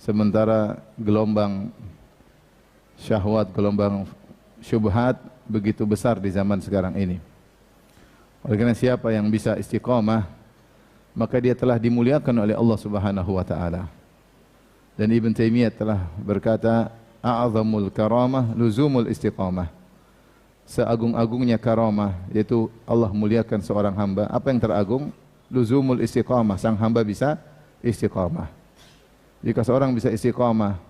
sementara gelombang syahwat, gelombang syubhat begitu besar di zaman sekarang ini. Oleh karena siapa yang bisa istiqamah, maka dia telah dimuliakan oleh Allah Subhanahu wa taala. Dan Ibn Taimiyah telah berkata, a'zamul karamah luzumul istiqamah. Seagung-agungnya karamah yaitu Allah muliakan seorang hamba. Apa yang teragung? Luzumul istiqamah, sang hamba bisa istiqamah. Jika seorang bisa istiqamah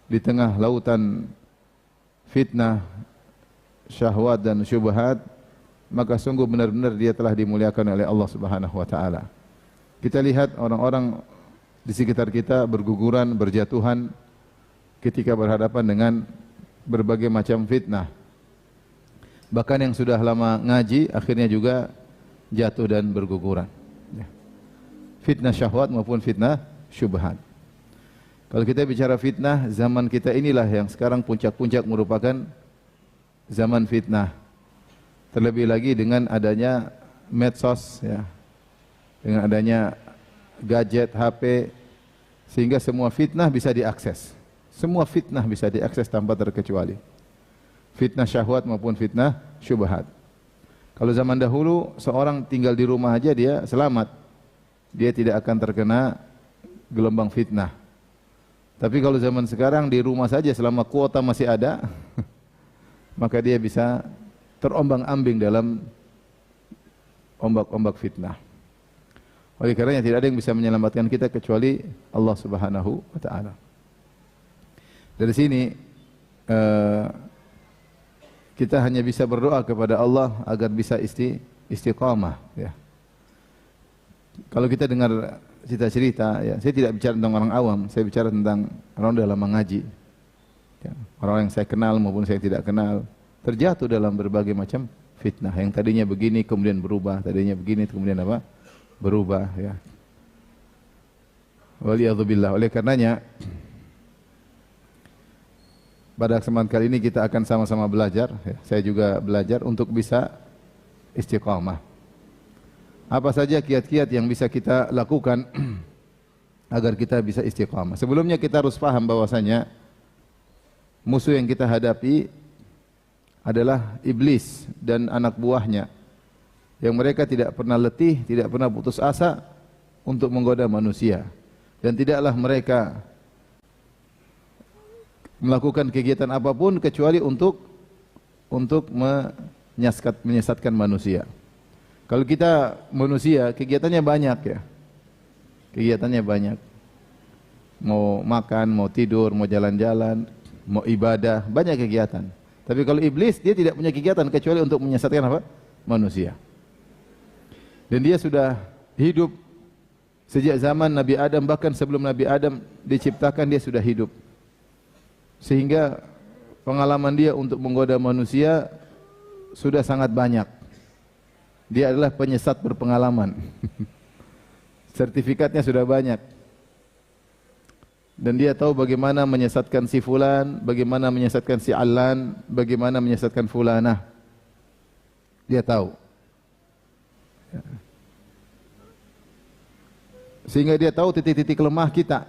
di tengah lautan fitnah, syahwat dan syubhat, maka sungguh benar-benar dia telah dimuliakan oleh Allah Subhanahu wa taala. Kita lihat orang-orang di sekitar kita berguguran, berjatuhan ketika berhadapan dengan berbagai macam fitnah. Bahkan yang sudah lama ngaji akhirnya juga jatuh dan berguguran. Fitnah syahwat maupun fitnah syubhat. Kalau kita bicara fitnah, zaman kita inilah yang sekarang puncak-puncak merupakan zaman fitnah. Terlebih lagi dengan adanya medsos, ya, dengan adanya gadget, HP, sehingga semua fitnah bisa diakses. Semua fitnah bisa diakses tanpa terkecuali. Fitnah syahwat maupun fitnah syubhat. Kalau zaman dahulu seorang tinggal di rumah aja dia selamat. Dia tidak akan terkena gelombang fitnah. Tapi kalau zaman sekarang di rumah saja selama kuota masih ada, maka dia bisa terombang-ambing dalam ombak-ombak fitnah. Oleh karenanya tidak ada yang bisa menyelamatkan kita kecuali Allah Subhanahu wa taala. Dari sini kita hanya bisa berdoa kepada Allah agar bisa istiqamah, ya. Kalau kita dengar cerita-cerita, ya, saya tidak bicara tentang orang awam, saya bicara tentang orang dalam mengaji. Ya, orang yang saya kenal maupun saya tidak kenal terjatuh dalam berbagai macam fitnah. Yang tadinya begini kemudian berubah, tadinya begini kemudian apa? Berubah, ya. Waliyadzubillah. Oleh karenanya pada kesempatan kali ini kita akan sama-sama belajar, ya. Saya juga belajar untuk bisa istiqamah. Apa saja kiat-kiat yang bisa kita lakukan agar kita bisa istiqamah. Sebelumnya kita harus paham bahwasanya musuh yang kita hadapi adalah iblis dan anak buahnya, yang mereka tidak pernah letih, tidak pernah putus asa untuk menggoda manusia, dan tidaklah mereka melakukan kegiatan apapun kecuali untuk menyesatkan manusia. Kalau kita manusia, kegiatannya banyak, ya. Kegiatannya banyak. Mau makan, mau tidur, mau jalan-jalan, mau ibadah, banyak kegiatan. Tapi kalau iblis, dia tidak punya kegiatan kecuali untuk menyesatkan apa? Manusia. Dan dia sudah hidup sejak zaman Nabi Adam, bahkan sebelum Nabi Adam diciptakan dia sudah hidup. Sehingga pengalaman dia untuk menggoda manusia sudah sangat banyak. Dia adalah penyesat berpengalaman. Sertifikatnya sudah banyak. Dan dia tahu bagaimana menyesatkan si fulan, bagaimana menyesatkan si alan, bagaimana menyesatkan fulanah. Dia tahu. Sehingga dia tahu titik-titik lemah kita.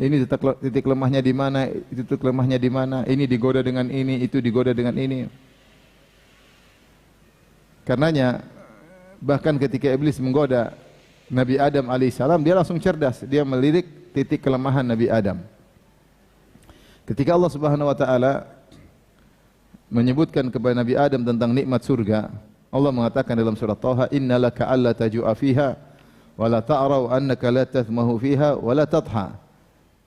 Ini titik lemahnya di mana, titik lemahnya di mana, ini digoda dengan ini, itu digoda dengan ini. Karenanya bahkan ketika iblis menggoda Nabi Adam alaihissalam, dia langsung cerdas, dia melirik titik kelemahan Nabi Adam. Ketika Allah Subhanahu wa taala menyebutkan kepada Nabi Adam tentang nikmat surga, Allah mengatakan dalam surah Thaha, innalaka alla tajua fiha wa la ta'rau annaka la tathmahu fiha wa la tadha.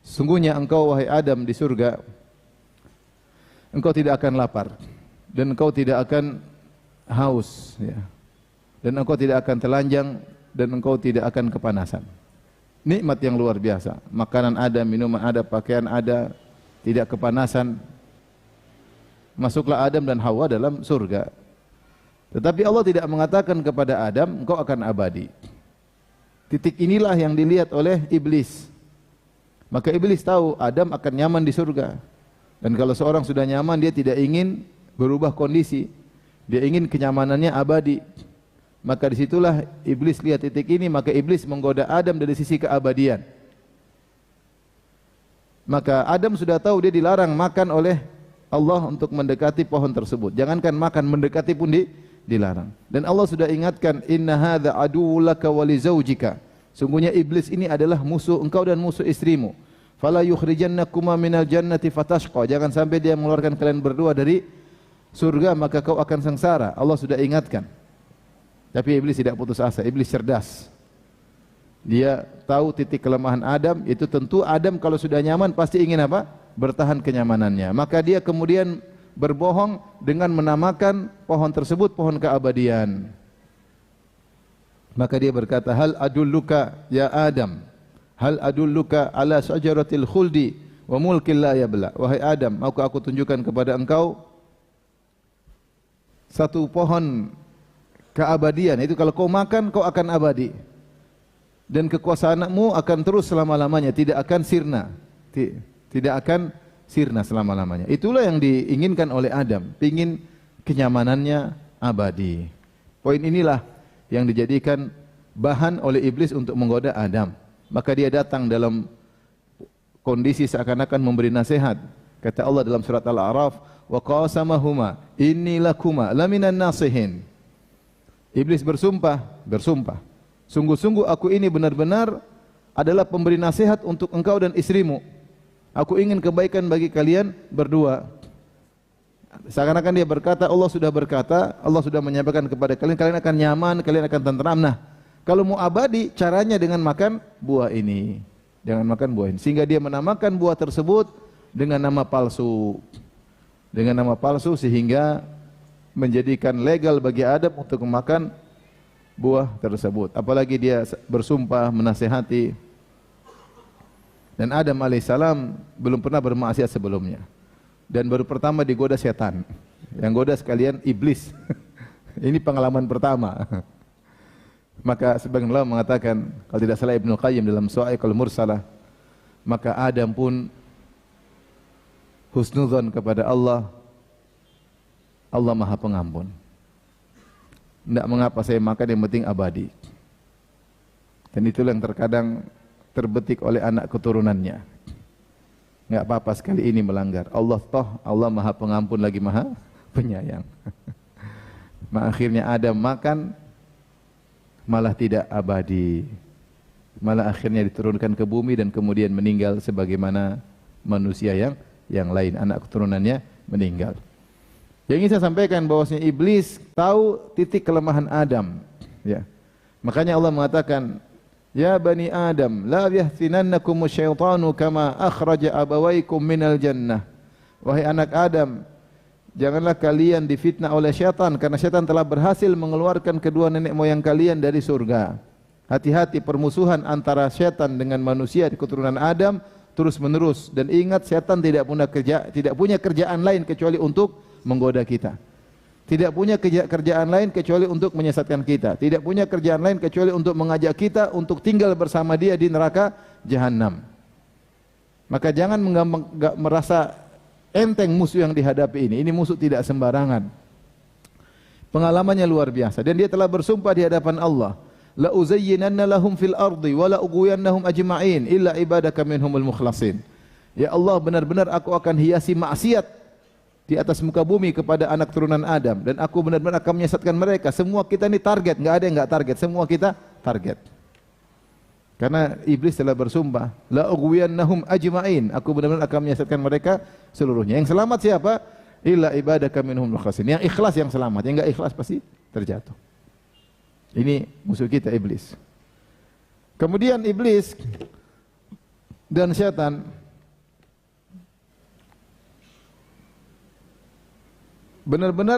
Sungguhnya engkau wahai Adam di surga, engkau tidak akan lapar dan engkau tidak akan haus, ya. Dan engkau tidak akan telanjang dan engkau tidak akan kepanasan. Nikmat yang luar biasa. Makanan ada, minuman ada, pakaian ada, tidak kepanasan. Masuklah Adam dan Hawa dalam surga. Tetapi Allah tidak mengatakan kepada Adam, engkau akan abadi. Titik inilah yang dilihat oleh iblis. Maka iblis tahu Adam akan nyaman di surga. Dan kalau seorang sudah nyaman, dia tidak ingin berubah kondisi. Dia ingin kenyamanannya abadi. Maka disitulah iblis lihat titik ini, maka iblis menggoda Adam dari sisi keabadian. Maka Adam sudah tahu dia dilarang makan oleh Allah untuk mendekati pohon tersebut. Jangankan makan, mendekati pun dilarang. Dan Allah sudah ingatkan, inna hadza aduwwun laka wa li zaujika. Sungguhnya iblis ini adalah musuh engkau dan musuh istrimu. Fala yukhrijannakuma minal jannati fatashqa. Jangan sampai dia mengeluarkan kalian berdua dari surga maka kau akan sengsara. Allah sudah ingatkan. Tapi iblis tidak putus asa. Iblis cerdas. Dia tahu titik kelemahan Adam, itu tentu Adam kalau sudah nyaman pasti ingin apa? Bertahan kenyamanannya. Maka dia kemudian berbohong dengan menamakan pohon tersebut pohon keabadian. Maka dia berkata, hal adulluka ya Adam, hal adulluka ala syajaratil khuldi wa mulkin la yabla. Wahai Adam, maukah aku tunjukkan kepada engkau satu pohon keabadian, itu kalau kau makan kau akan abadi dan kekuasaanmu akan terus selama-lamanya, tidak akan sirna, tidak akan sirna selama-lamanya. Itulah yang diinginkan oleh Adam, pingin kenyamanannya abadi. Poin inilah yang dijadikan bahan oleh iblis untuk menggoda Adam. Maka dia datang dalam kondisi seakan-akan memberi nasihat. Kata Allah dalam surat Al-A'raf, wa qasamahuma inni lakuma laminan nasihin. Iblis bersumpah, sungguh-sungguh aku ini benar-benar adalah pemberi nasihat untuk engkau dan istrimu. Aku ingin kebaikan bagi kalian berdua. Seakan-akan dia berkata, Allah sudah berkata, Allah sudah menyampaikan kepada kalian, kalian akan nyaman, kalian akan tenteram. Nah, kalau mau abadi, caranya dengan makan buah ini. Jangan makan buah ini. Sehingga dia menamakan buah tersebut dengan nama palsu. Dengan nama palsu sehingga menjadikan legal bagi Adam untuk memakan buah tersebut. Apalagi dia bersumpah, menasihati. Dan Adam alaihissalam belum pernah bermaksiat sebelumnya. Dan baru pertama digoda setan. Yang goda sekalian iblis. Ini pengalaman pertama. Maka sebagian ulama mengatakan, kalau tidak salah Ibnu Qayyim dalam Sha'iqul Mursalah, maka Adam pun husnudzon kepada Allah. Allah Maha Pengampun. Tidak mengapa saya makan, yang penting abadi. Dan itulah yang terkadang terbetik oleh anak keturunannya. Enggak apa-apa sekali ini melanggar. Allah Maha Pengampun lagi Maha Penyayang. Akhirnya Adam makan malah tidak abadi. Malah akhirnya diturunkan ke bumi dan kemudian meninggal sebagaimana manusia yang lain, anak keturunannya meninggal. Yang ingin saya sampaikan bahwasanya iblis tahu titik kelemahan Adam, ya. Makanya Allah mengatakan, ya bani Adam, la yahtinannakum asyaitanu kama akhraja abawaykum minal jannah. Wahai anak Adam, janganlah kalian difitnah oleh syaitan, karena syaitan telah berhasil mengeluarkan kedua nenek moyang kalian dari surga. Hati-hati permusuhan antara syaitan dengan manusia di keturunan Adam terus menerus, dan ingat syaitan tidak punya kerjaan lain kecuali untuk menggoda kita. Tidak punya kerjaan lain kecuali untuk menyesatkan kita. Tidak punya kerjaan lain kecuali untuk mengajak kita untuk tinggal bersama dia di neraka jahanam. Maka jangan merasa enteng musuh yang dihadapi ini. Ini musuh tidak sembarangan. Pengalamannya luar biasa, dan dia telah bersumpah di hadapan Allah, la uzayyinanna lahum fil ardi wa la ughwiyannahum ajma'in illa ibadaka minhumul mukhlasin. Ya Allah, benar-benar aku akan hiasi maksiat di atas muka bumi kepada anak turunan Adam, dan aku benar-benar akan menyesatkan mereka. Semua kita ini target, enggak ada yang enggak target, semua kita target. Karena iblis telah bersumpah, la ughwiyannahum ajma'in, aku benar-benar akan menyesatkan mereka seluruhnya. Yang selamat siapa? Illa ibadaka minhumul mukhlasin. Yang ikhlas yang selamat, yang enggak ikhlas pasti terjatuh. Ini musuh kita iblis. Kemudian iblis dan syaitan benar-benar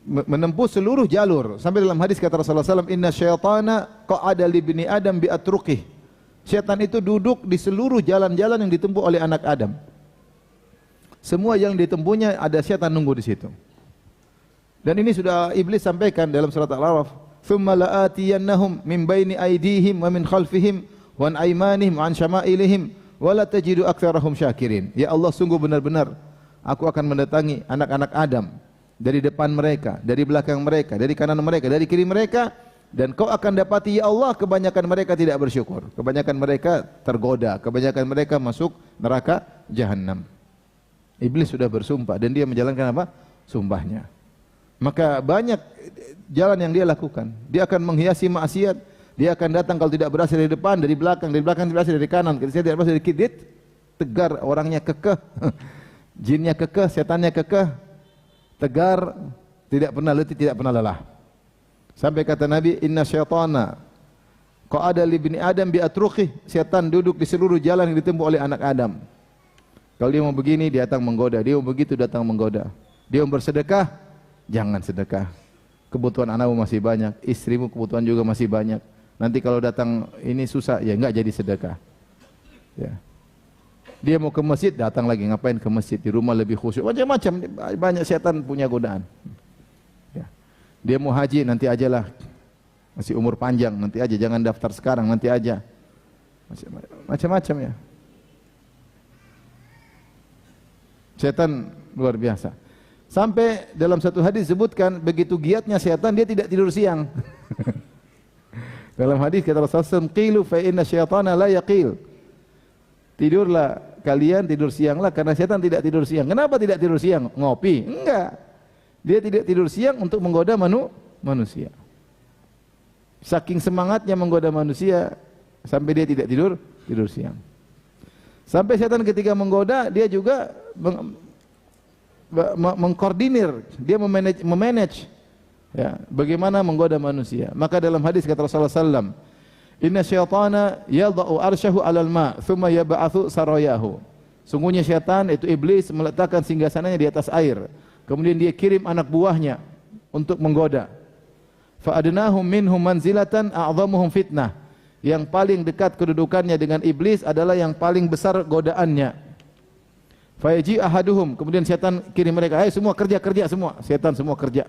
menempuh seluruh jalur. Sampai dalam hadis kata Rasulullah SAW, inna syaitana qa'ada li bini Adam bi atruqih. Syaitan itu duduk di seluruh jalan-jalan yang ditempuh oleh anak Adam. Semua yang ditempuhnya ada syaitan nunggu di situ. Dan ini sudah iblis sampaikan dalam surat Al-A'raf, thumma la'atiyannahum min baini aydihim wa min khalfihim wa an aymanihim wa an syama'ilihim wa la tajidu aktsarahum syakirin. Ya Allah, sungguh benar-benar aku akan mendatangi anak-anak Adam dari depan mereka, dari belakang mereka, dari kanan mereka, dari kiri mereka, Dan kau akan dapati ya Allah kebanyakan mereka tidak bersyukur. Kebanyakan mereka tergoda, kebanyakan mereka masuk neraka jahanam. Iblis sudah bersumpah dan dia menjalankan apa? Sumpahnya. Maka banyak jalan yang dia lakukan. Dia akan menghiasi maksiat. Dia akan datang kalau tidak berhasil dari depan, dari belakang tidak berhasil dari kanan, ketika tidak berhasil dari kiri, tegar, orangnya kekeh. Jinnya kekeh, setannya kekeh. Tegar, tidak pernah letih, tidak pernah lelah. Sampai kata Nabi, inna syaitana qa'ada li ibni Adam bi atruqih. Setan duduk di seluruh jalan yang ditempuh oleh anak Adam. Kalau dia mau begini, dia datang menggoda. Dia mau begitu, datang menggoda. Dia mau bersedekah, jangan sedekah. Kebutuhan anakmu masih banyak, istrimu kebutuhan juga masih banyak. Nanti kalau datang ini susah, ya enggak jadi sedekah. Ya. Dia mau ke masjid, datang lagi, ngapain ke masjid? Di rumah lebih khusyuk. Macam-macam, banyak setan punya godaan. Dia mau haji, nanti ajalah. Masih umur panjang, nanti aja. Jangan daftar sekarang, nanti aja. Macam-macam ya. Setan luar biasa. Sampai dalam satu hadis disebutkan, begitu giatnya setan, dia tidak tidur siang. Dalam hadis kata Rasulullah SAW, qilu fa inna syaitana la yaqil. Tidurlah kalian, tidur sianglah, karena setan tidak tidur siang. Kenapa tidak tidur siang? Ngopi? Enggak. Dia tidak tidur siang untuk menggoda manusia. Saking semangatnya menggoda manusia sampai dia tidak tidur siang. Sampai setan ketika menggoda dia juga mengkoordinir, dia memanage ya, bagaimana menggoda manusia. Maka dalam hadis kata Rasulullah SAW, inna syaitana yada'u arsyahu alal ma' thumma yab'athu sarayahu. Sungguhnya syaitan itu iblis meletakkan singgasananya di atas air. Kemudian dia kirim anak buahnya untuk menggoda. Fa'adnahum minhum manzilatan a'dhamuhum fitnah. Yang paling dekat kedudukannya dengan iblis adalah yang paling besar godaannya. Fayaji ahaduhum. Kemudian setan kirim mereka, ayo semua kerja semua. Setan semua kerja.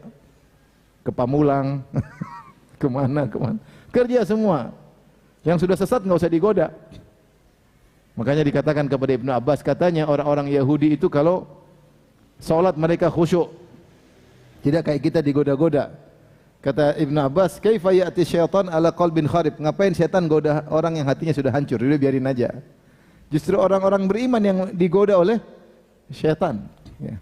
Ke Pamulang, kemana. Kerja semua. Yang sudah sesat enggak usah digoda. Makanya dikatakan kepada Ibnu Abbas, katanya orang-orang Yahudi itu kalau salat mereka khusyuk. Tidak kayak kita digoda-goda. Kata Ibnu Abbas, "Kaifa ya'ti syaitan ala qalbin kharib?" Ngapain setan goda orang yang hatinya sudah hancur? Udah biarin aja. Justru orang-orang beriman yang digoda oleh syaitan. Ya.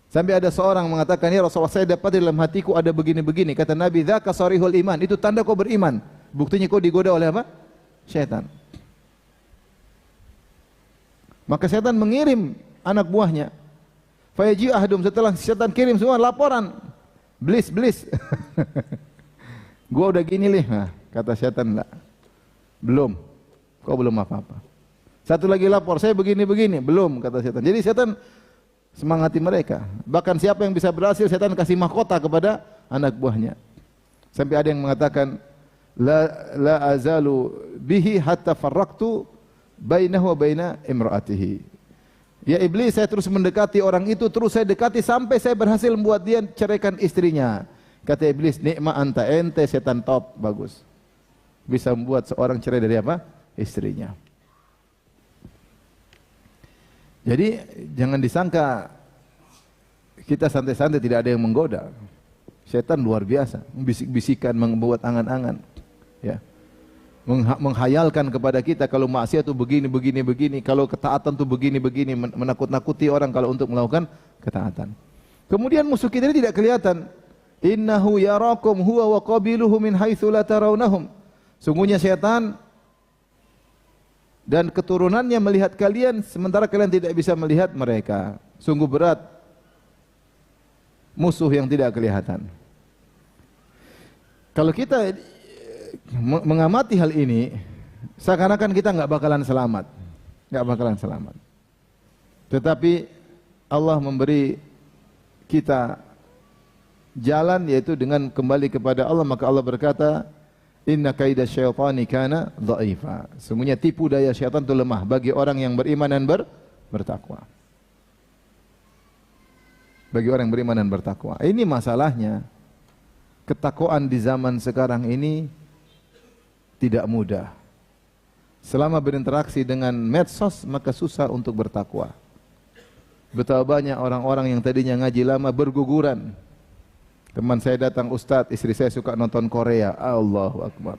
Sampai ada seorang mengatakan, "Ya Rasulullah, saya dapat di dalam hatiku ada begini-begini." Kata Nabi, "Dzaka sarihul iman." Itu tanda kau beriman. Buktinya kau digoda oleh apa? Syaitan. Maka setan mengirim anak buahnya. Fayaji ahdum, setelah setan kirim semua laporan. Blis. Gua udah gini lih. Nah, kata setan, enggak. Belum. Kau belum apa-apa. Satu lagi lapor, saya begini-begini. Belum, kata setan. Jadi setan semangati mereka. Bahkan siapa yang bisa berhasil, setan kasih mahkota kepada anak buahnya. Sampai ada yang mengatakan, la azalu bihi hatta farraqtu bainahu wa baina imraatihi. Ya iblis, saya terus mendekati orang itu, terus saya dekati sampai saya berhasil membuat dia ceraikan istrinya. Kata iblis, nikma anta, ente setan top, bagus. Bisa membuat seorang cerai dari apa? Istrinya. Jadi jangan disangka kita santai-santai tidak ada yang menggoda. Setan luar biasa, membisik-bisikan, membuat angan-angan. Ya. Menghayalkan kepada kita kalau maksiat itu begini, kalau ketaatan itu begini, menakut-nakuti orang kalau untuk melakukan ketaatan. Kemudian musuh kita ini tidak kelihatan. Innahu yarakum huwa wa qabiluhu min haitsu la tarawnahum. Sungguhnya setan dan keturunannya melihat kalian sementara kalian tidak bisa melihat mereka. Sungguh berat musuh yang tidak kelihatan. Kalau kita mengamati hal ini, seakan-akan kita enggak bakalan selamat. Tetapi Allah memberi kita jalan, yaitu dengan kembali kepada Allah. Maka Allah berkata, inna kaida syaitani kana dha'ifa. Semuanya tipu daya syaitan itu lemah bagi orang yang beriman dan bertakwa. Bagi orang yang beriman dan bertakwa. Ini masalahnya. Ketakwaan di zaman sekarang ini tidak mudah. Selama berinteraksi dengan medsos, maka susah untuk bertakwa. Betapa banyak orang-orang yang tadinya ngaji lama berguguran Teman saya datang, Ustadz, istri saya suka nonton Korea. Allahu Akbar.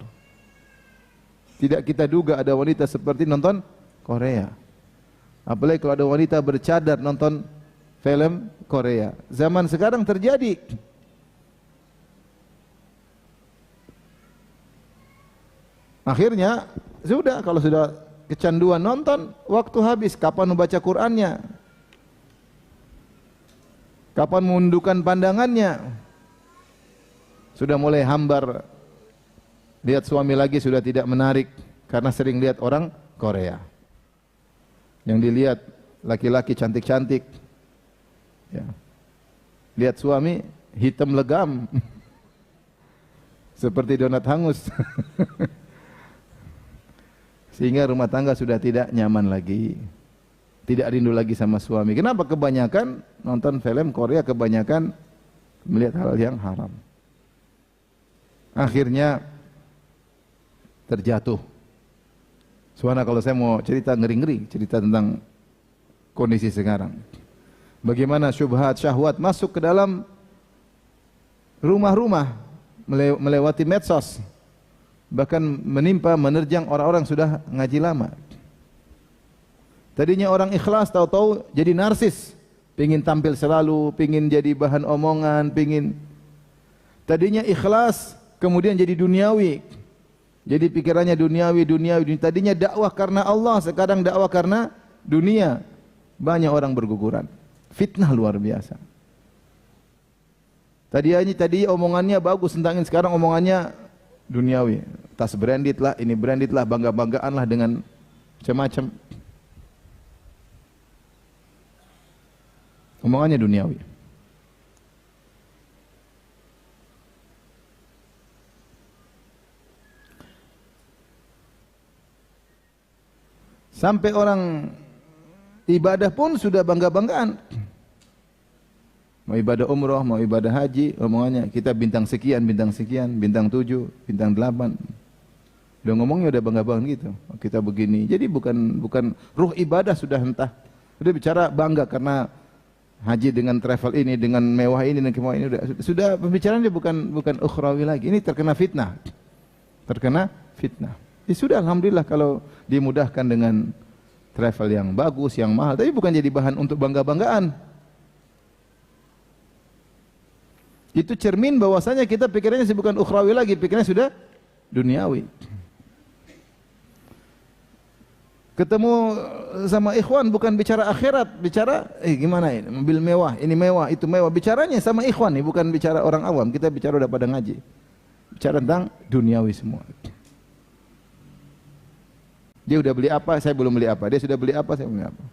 Tidak kita duga ada wanita seperti nonton Korea. Apalagi kalau ada wanita bercadar nonton film Korea. Zaman sekarang terjadi. Akhirnya sudah, kalau sudah kecanduan nonton, waktu habis. Kapan membaca Qur'annya? Kapan menundukkan pandangannya? Sudah mulai hambar. Lihat suami lagi sudah tidak menarik karena sering lihat orang Korea. Yang dilihat laki-laki cantik-cantik. Ya. Lihat suami hitam legam. Seperti donat hangus. Sehingga rumah tangga sudah tidak nyaman lagi. Tidak rindu lagi sama suami. Kenapa? Kebanyakan nonton film Korea, kebanyakan melihat hal yang haram. Akhirnya terjatuh. Suara kalau saya mau cerita ngeri-ngeri, cerita tentang kondisi sekarang. Bagaimana syubhat, syahwat masuk ke dalam rumah-rumah, melewati medsos. Bahkan menimpa, menerjang orang-orang sudah ngaji lama. Tadinya orang ikhlas, tahu-tahu jadi narsis. Pingin tampil selalu, pingin jadi bahan omongan, pingin. Tadinya ikhlas, kemudian jadi duniawi. Jadi pikirannya duniawi. Tadinya dakwah karena Allah, sekarang dakwah karena dunia. Banyak orang berguguran. Fitnah luar biasa. Tadi omongannya bagus tentang ini, sekarang omongannya duniawi. Tas branded lah, ini branded lah, bangga-banggaan lah dengan macam-macam. Omongannya duniawi. Sampai orang ibadah pun sudah bangga-banggaan. Mau ibadah umroh, mau ibadah haji, omongannya kita bintang sekian, bintang 7, bintang 8. Udah ngomongnya udah bangga-banggaan gitu. Kita begini. Jadi bukan ruh ibadah sudah entah. Udah bicara bangga karena haji dengan travel ini, dengan mewah ini, dengan kemewah ini, sudah pembicaraannya bukan ukhrawi lagi. Ini terkena fitnah. Ya sudah, alhamdulillah kalau dimudahkan dengan travel yang bagus, yang mahal, tapi bukan jadi bahan untuk bangga-banggaan. Itu cermin bahwasanya kita pikirannya bukan ukhrawi lagi, pikirannya sudah duniawi. Ketemu sama ikhwan bukan bicara akhirat, bicara gimana ini, mobil mewah, ini mewah, itu mewah. Bicaranya sama ikhwan nih, bukan bicara orang awam. Kita bicara udah pada ngaji. Bicara tentang duniawi semua. Dia udah beli apa, saya belum beli apa. Dia sudah beli apa, saya belum beli apa.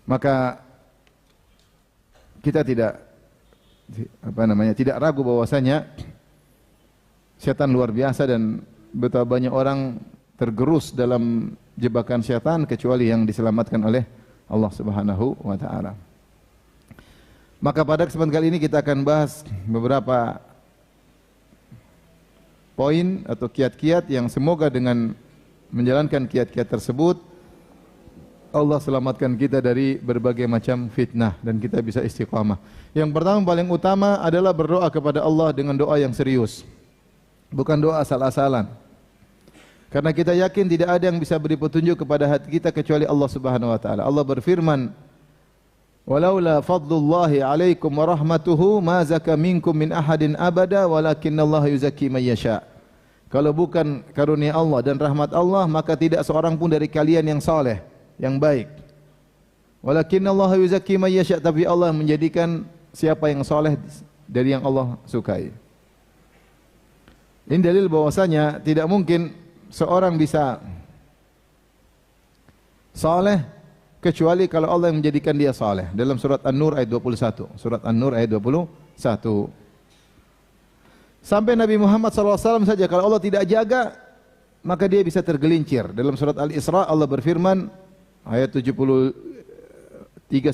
Maka kita tidak ragu bahwasanya setan luar biasa dan betapa banyak orang tergerus dalam jebakan setan kecuali yang diselamatkan oleh Allah Subhanahu wa taala. Maka pada kesempatan kali ini kita akan bahas beberapa poin atau kiat-kiat yang semoga dengan menjalankan kiat-kiat tersebut Allah selamatkan kita dari berbagai macam fitnah dan kita bisa istiqamah. Yang pertama paling utama adalah berdoa kepada Allah dengan doa yang serius. Bukan doa asal-asalan. Karena kita yakin tidak ada yang bisa beri petunjuk kepada hati kita kecuali Allah Subhanahu wa taala. Allah berfirman, "Walaula fadlullahi 'alaikum wa rahmatuhu ma zaka minkum min ahadin abada walakinallaha yuzakki man yasha." Kalau bukan karunia Allah dan rahmat Allah, maka tidak seorang pun dari kalian yang saleh, yang baik. Walakinallaha yuzakki man yasha, tapi Allah menjadikan siapa yang saleh dari yang Allah sukai. Ini dalil bahwasanya tidak mungkin seorang bisa saleh kecuali kalau Allah yang menjadikan dia saleh. Dalam surat An-Nur ayat 21. Surat An-Nur ayat 21. Sampai Nabi Muhammad SAW saja kalau Allah tidak jaga maka dia bisa tergelincir. Dalam surat Al-Isra Allah berfirman ayat 73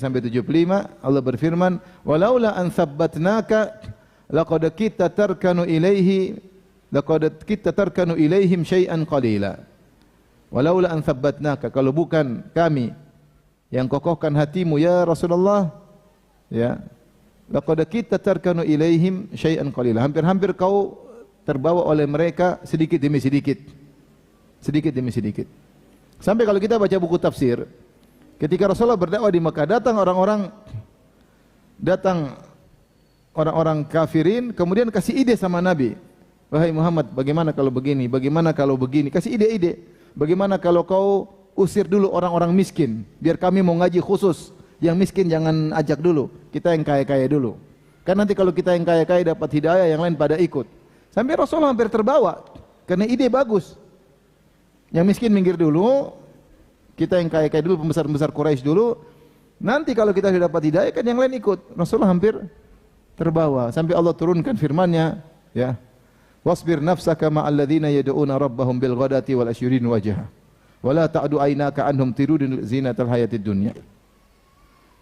sampai 75 Allah berfirman, "Walaula an tsabbatnaka laqad kitta tarkanu ilaihim syai'an qalila." Walaula an tsabbatnaka, kalau bukan kami yang kokohkan hatimu ya Rasulullah, ya, laqad kita tarkanu ilaihim syai'an qalila. Hampir-hampir kau terbawa oleh mereka sedikit demi sedikit. Sedikit demi sedikit. Sampai kalau kita baca buku tafsir, ketika Rasulullah berdakwah di Makkah, datang orang-orang kafirin, kemudian kasih ide sama Nabi. Wahai Muhammad, bagaimana kalau begini? Bagaimana kalau begini? Kasih ide-ide. Bagaimana kalau kau usir dulu orang-orang miskin, biar kami mau ngaji khusus. Yang miskin jangan ajak dulu, kita yang kaya-kaya dulu. Kan nanti kalau kita yang kaya-kaya dapat hidayah, yang lain pada ikut. Sampai Rasulullah hampir terbawa, karena ide bagus. Yang miskin minggir dulu, kita yang kaya-kaya dulu, pembesar-pembesar Quraisy dulu. Nanti kalau kita sudah dapat hidayah, kan yang lain ikut. Rasulullah hampir terbawa, sampai Allah turunkan firman-Nya, ya. Wasbir nafsaka ma'al ladzina yad'una rabbahum bil ghadati wal asyrin wajha. Wala ta'du aynaka anhum tiridun zinatal hayatid dunya.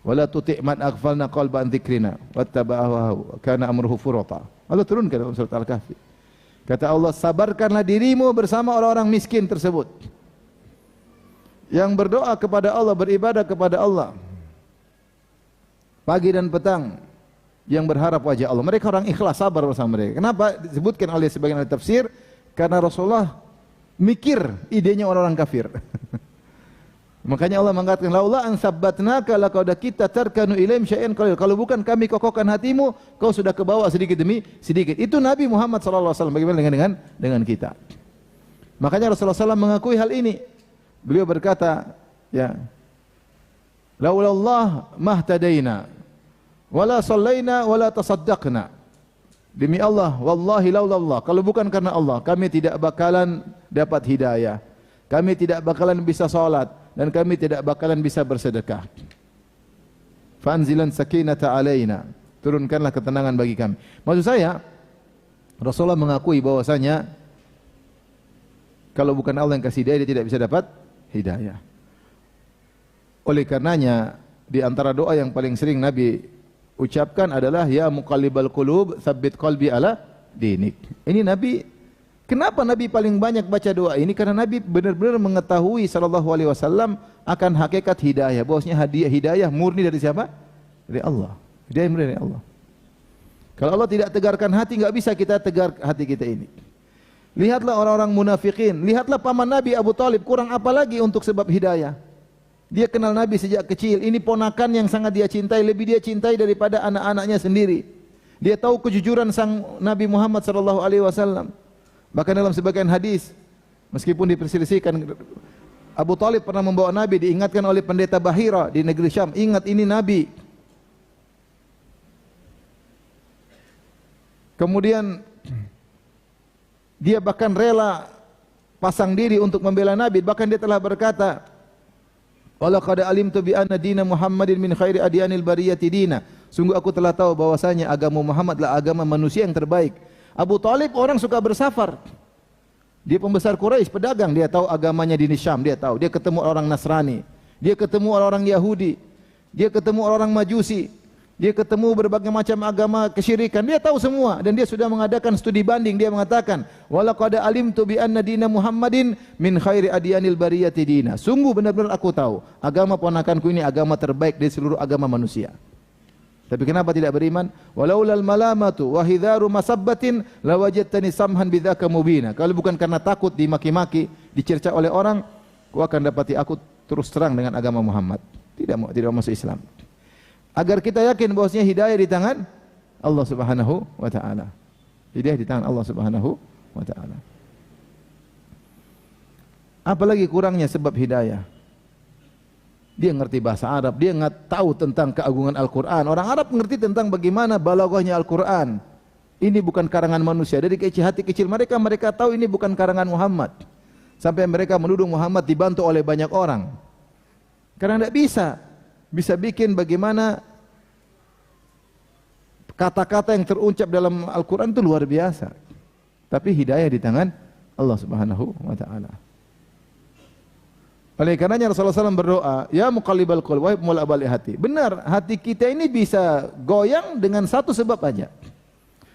Wala tuti' man aghfalna qalban dzikrina wattaba'a hawahu kana amruhu furata. Allah turunkan dalam surat Al-Kahfi. Kata Allah, sabarkanlah dirimu bersama orang-orang miskin tersebut yang berdoa kepada Allah, beribadah kepada Allah pagi dan petang, yang berharap wajah Allah. Mereka orang ikhlas, sabar bersama mereka. Kenapa disebutkan oleh sebagian ahli tafsir? Karena Rasulullah mikir idenya orang-orang kafir. Makanya Allah mengatakan, laula an sabbatnaka laqad kita tarkanu ilaihim syai'an qalil. Kalau bukan kami kokohkan hatimu, kau sudah kebawa sedikit demi sedikit. Itu Nabi Muhammad sallallahu alaihi wasallam. Bagaimana dengan kita? Makanya Rasulullah SAW mengakui hal ini. Beliau berkata, ya, laula Allah mahtadaina wala sallaina wala tasaddaqna. Demi Allah, wallahi laula Allah, kalau bukan karena Allah, kami tidak bakalan dapat hidayah. Kami tidak bakalan bisa salat dan kami tidak bakalan bisa bersedekah. Fanzilan sakinata alaina, turunkanlah ketenangan bagi kami. Maksud saya, Rasulullah mengakui bahwasanya kalau bukan Allah yang kasih hidayah, dia tidak bisa dapat hidayah. Oleh karenanya, di antara doa yang paling sering Nabi ucapkan adalah, ya muqallibal qulub tsabbit qalbi ala dinik. Ini Nabi, kenapa Nabi paling banyak baca doa ini? Karena Nabi benar-benar mengetahui sallallahu alaihi wasallam akan hakikat hidayah, bahwasanya hidayah murni dari siapa? Dari Allah. Hidayah murni dari Allah. Kalau Allah tidak tegarkan hati, enggak bisa kita tegar hati kita ini. Lihatlah orang-orang munafikin, lihatlah paman Nabi Abu Thalib, kurang apa lagi untuk sebab hidayah. Dia kenal Nabi sejak kecil. Ini ponakan yang sangat dia cintai, lebih dia cintai daripada anak-anaknya sendiri. Dia tahu kejujuran sang Nabi Muhammad sallallahu alaihi wasallam. Bahkan dalam sebagian hadis, meskipun diperselisihkan, Abu Thalib pernah membawa Nabi, diingatkan oleh pendeta Bahira di negeri Syam, ingat ini Nabi. Kemudian dia bahkan rela pasang diri untuk membela Nabi. Bahkan dia telah berkata, walaqad alimtu bi anna dina Muhammadin min khairi adyanil bariyati dina. Sungguh aku telah tahu bahwasanya agama Muhammad adalah agama manusia yang terbaik. Abu Thalib orang suka bersafar. Dia pembesar Quraisy, pedagang, dia tahu agamanya di Syam, dia tahu. Dia ketemu orang Nasrani, dia ketemu orang Yahudi, dia ketemu orang Majusi, dia ketemu berbagai macam agama kesyirikan, dia tahu semua, dan dia sudah mengadakan studi banding. Dia mengatakan, walaqad alimtu bi anna dina Muhammadin min khairi adyanil bariyati dina. Sungguh benar-benar aku tahu agama ponakanku ini agama terbaik dari seluruh agama manusia. Tapi kenapa tidak beriman? Walaulal malamatu wa hidharu masabbatin lawajadtani samhan bidzaka mubina. Kalau bukan karena takut dimaki-maki, dicerca oleh orang, kau akan dapati aku terus terang dengan agama Muhammad. Tidak masuk Islam. Agar kita yakin bahwasanya hidayah di tangan Allah Subhanahu wa taala. Hidayah di tangan Allah Subhanahu wa taala. Apalagi kurangnya sebab hidayah? Dia ngerti bahasa Arab, dia nggak tahu tentang keagungan Al-Quran. Orang Arab ngerti tentang bagaimana balaghahnya Al-Quran. Ini bukan karangan manusia. Dari hati kecil mereka tahu ini bukan karangan Muhammad. Sampai mereka menuduh Muhammad dibantu oleh banyak orang. Karena tidak bisa bikin bagaimana kata-kata yang terucap dalam Al-Quran itu luar biasa. Tapi hidayah di tangan Allah Subhanahu wa taala. Oleh karenanya Rasulullah SAW berdoa, ya muqallibal qulub, wahai pembolak balik hati. Benar, hati kita ini bisa goyang dengan satu sebab aja.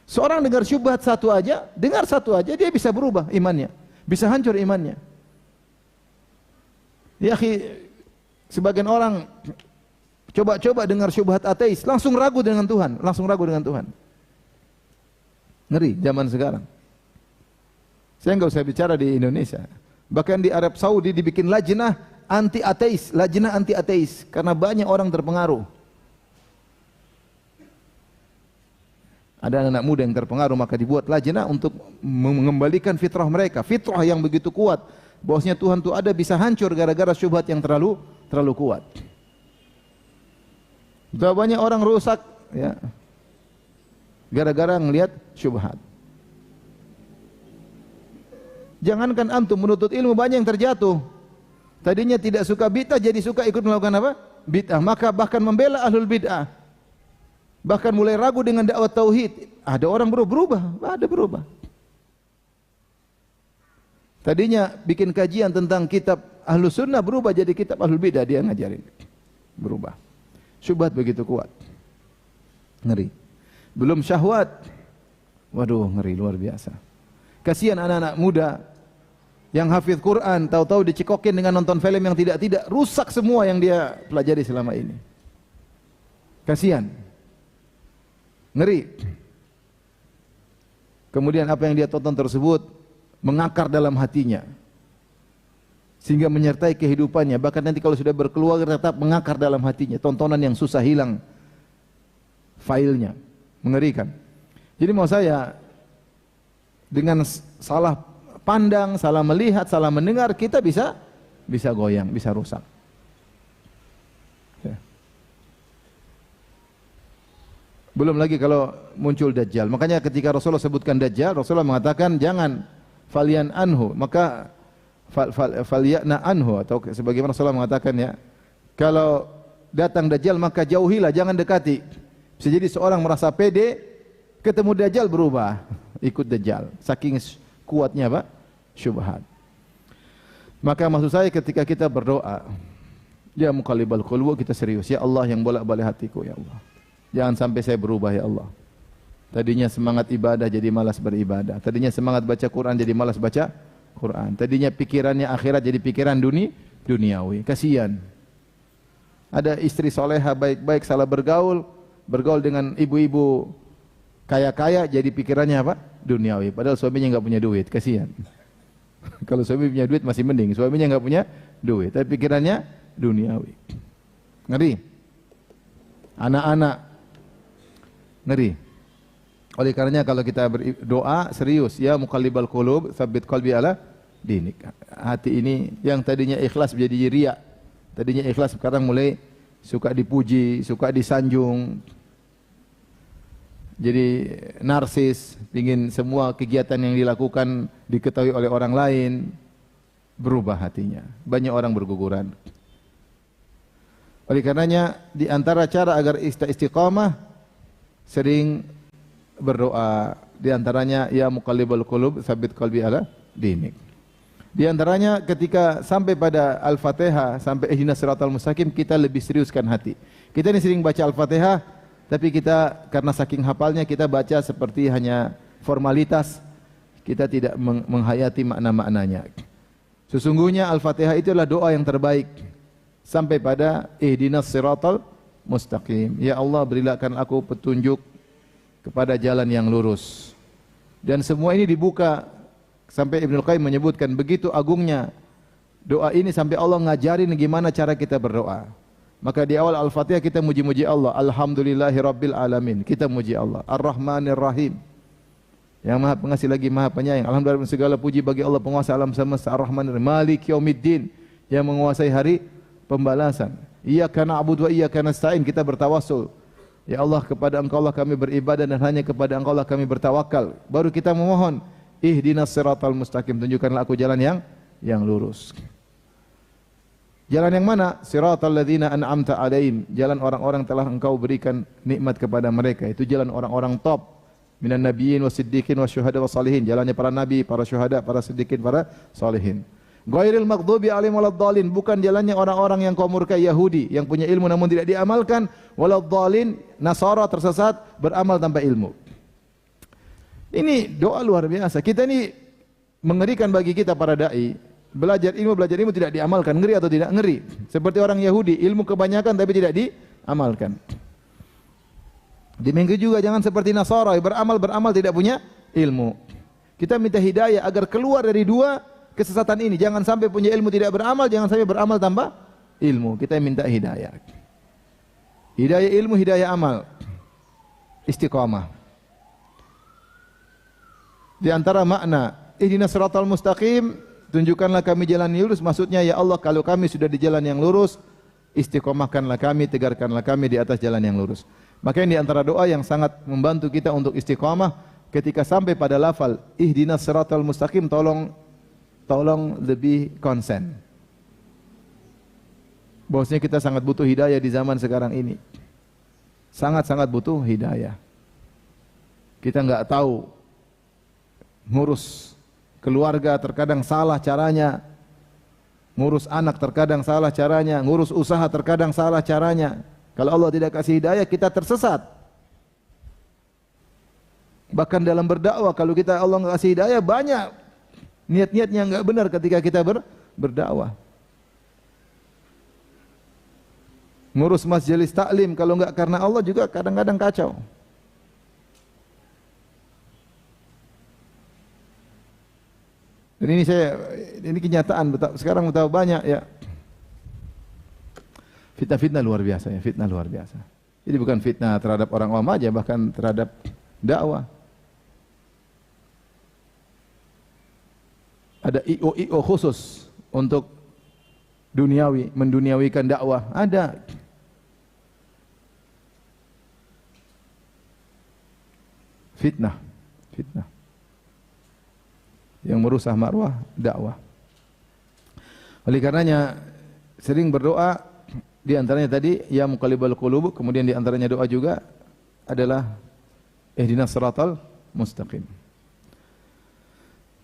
Seorang dengar syubhat satu aja, dia bisa berubah imannya, bisa hancur imannya. Ya akhi, sebagian orang Coba-coba dengar syubhat ateis, langsung ragu dengan Tuhan, langsung ragu dengan Tuhan. Ngeri zaman sekarang. Saya enggak usah bicara di Indonesia. Bahkan di Arab Saudi dibikin lajnah anti ateis, lajnah anti ateis karena banyak orang terpengaruh. Ada anak muda yang terpengaruh, maka dibuat lajnah untuk mengembalikan fitrah mereka. Fitrah yang begitu kuat, bahwasanya Tuhan itu ada, bisa hancur gara-gara syubhat yang terlalu kuat. Sudah banyak orang rusak ya, gara-gara ngelihat syubhat. Jangankan antum menuntut ilmu, banyak yang terjatuh. Tadinya tidak suka bid'ah jadi suka ikut melakukan apa? Bid'ah. Maka bahkan membela ahlul bid'ah. Bahkan mulai ragu dengan dakwah tauhid. Ada orang berubah, ada berubah. Tadinya bikin kajian tentang kitab Ahlus Sunnah, berubah jadi kitab Ahlul Bidah, dia ngajarin. Berubah. Syubhat begitu kuat. Ngeri. Belum syahwat. Waduh, ngeri luar biasa. Kasihan anak-anak muda yang hafidh Quran, tahu-tahu dicekokin dengan nonton film yang tidak-tidak, rusak semua yang dia pelajari selama ini. Kasihan. Ngeri. Kemudian apa yang dia tonton tersebut mengakar dalam hatinya, sehingga menyertai kehidupannya. Bahkan nanti kalau sudah berkeluarga tetap mengakar dalam hatinya. Tontonan yang susah hilang filenya. Mengerikan. Jadi mau saya, dengan salah pandang, salah melihat, salah mendengar, kita bisa goyang, bisa rusak. Ya. Belum lagi kalau muncul Dajjal. Makanya ketika Rasulullah sebutkan Dajjal, Rasulullah mengatakan jangan falian anhu, maka faliyana anhu, atau sebagaimana Rasulullah mengatakan ya, kalau datang Dajjal maka jauhilah, jangan dekati. Bisa jadi seorang merasa pede, ketemu Dajjal berubah, ikut Dajjal. Saking kuatnya apa? Syubhat. Maka maksud saya ketika kita berdoa, ya muqallibal qulub, kita serius. Ya Allah yang bolak-balik hatiku, ya Allah. Jangan sampai saya berubah, ya Allah. Tadinya semangat ibadah jadi malas beribadah. Tadinya semangat baca Quran jadi malas baca Quran. Tadinya pikirannya akhirat jadi pikiran duniawi. Kasihan. Ada istri soleha baik-baik salah bergaul dengan ibu-ibu kaya-kaya jadi pikirannya apa? Duniawi. Padahal suaminya enggak punya duit. Kasihan. Kalau suami punya duit masih mending. Suaminya enggak punya duit, tapi pikirannya duniawi. Ngeri. Anak-anak ngeri. Oleh karenanya kalau kita berdoa serius, ya muqallibal qulub, tsabbit qalbi ala dinik. Hati ini yang tadinya ikhlas menjadi riya. Tadinya ikhlas sekarang mulai suka dipuji, suka disanjung. Jadi narsis, ingin semua kegiatan yang dilakukan diketahui oleh orang lain. Berubah hatinya. Banyak orang berguguran. Oleh karenanya di antara cara agar istiqamah, sering berdoa. Di antaranya ya muqallibal qulub tsabbit qalbi ala dinik. Di antaranya ketika sampai pada Al-Fatihah, sampai ihdinas siratal mustaqim, kita lebih seriuskan hati. Kita ini sering baca Al-Fatihah, tapi kita karena saking hafalnya kita baca seperti hanya formalitas, kita tidak menghayati makna-maknanya. Sesungguhnya Al-Fatihah itu adalah doa yang terbaik. Sampai pada ihdinas siratal mustaqim. Ya Allah, berikan aku petunjuk kepada jalan yang lurus. Dan semua ini dibuka sampai Ibnu Qayyim menyebutkan begitu agungnya doa ini sampai Allah ngajarin gimana cara kita berdoa. Maka di awal Al-Fatihah kita muji-muji Allah. Alhamdulillahirabbil alamin. Kita muji Allah. Ar-Rahmanir Rahim. Yang Maha Pengasih lagi Maha Penyayang. Alhamdulillah segala puji bagi Allah penguasa alam semesta. Ar-Rahmanir Rahim. Malik Yaumiddin, yang menguasai hari pembalasan. Iyyaka na'budu wa iyyaka nasta'in. Kita bertawassul. Ya Allah, kepada Engkau lah kami beribadah dan hanya kepada Engkau lah kami bertawakal. Baru kita memohon, ihdinas siratal mustaqim, tunjukkanlah aku jalan yang lurus. Jalan yang mana? Siratal ladzina an'amta 'alaihim, jalan orang-orang telah Engkau berikan nikmat kepada mereka. Itu jalan orang-orang top. Minan nabiyyin wasiddiqin wasyuhada wassalihin, jalannya para nabi, para syuhada, para siddiqin, para salihin. Ghairil maghdubi 'alaihim waladdallin, bukan jalannya orang-orang yang kaum murkai Yahudi yang punya ilmu namun tidak diamalkan, waladdallin, Nasara tersesat beramal tanpa ilmu. Ini doa luar biasa. Kita ini mengerikan bagi kita para dai. Belajar ilmu tidak diamalkan, ngeri atau tidak? Ngeri. Seperti orang Yahudi, ilmu kebanyakan tapi tidak amalkan. Demikian juga jangan seperti Nasara, beramal tidak punya ilmu. Kita minta hidayah agar keluar dari dua kesesatan ini. Jangan sampai punya ilmu tidak beramal, jangan sampai beramal tanpa ilmu. Kita minta hidayah. Hidayah ilmu, hidayah amal. Istiqamah. Di antara makna ihdinas siratal mustaqim, tunjukkanlah kami jalan yang lurus, maksudnya ya Allah, kalau kami sudah di jalan yang lurus, istiqomahkanlah kami, tegarkanlah kami di atas jalan yang lurus. Makanya di antara doa yang sangat membantu kita untuk istiqamah, ketika sampai pada lafal ihdinas siratal mustaqim, tolong lebih konsen. Bahwasanya kita sangat butuh hidayah di zaman sekarang ini. Sangat-sangat butuh hidayah. Kita enggak tahu ngurus keluarga terkadang salah caranya, ngurus anak terkadang salah caranya, ngurus usaha terkadang salah caranya. Kalau Allah tidak kasih hidayah, kita tersesat. Bahkan dalam berdakwah, kalau kita Allah nggak kasih hidayah, banyak niat-niatnya nggak benar ketika kita berdakwah. Ngurus majelis taklim, kalau nggak karena Allah juga kadang-kadang kacau. Dan ini kenyataan, sekarang betapa banyak ya. Fitnah-fitnah luar biasa ya, fitnah luar biasa. Jadi bukan fitnah terhadap orang awam aja, bahkan terhadap dakwah. Ada IO khusus untuk duniawi, menduniawikan dakwah, ada. Fitnah. Yang merusak marwah dakwah. Oleh karenanya sering berdoa, di antaranya tadi ya muqallibal qulub, kemudian di antaranya doa juga adalah ihdinas siratal mustaqim.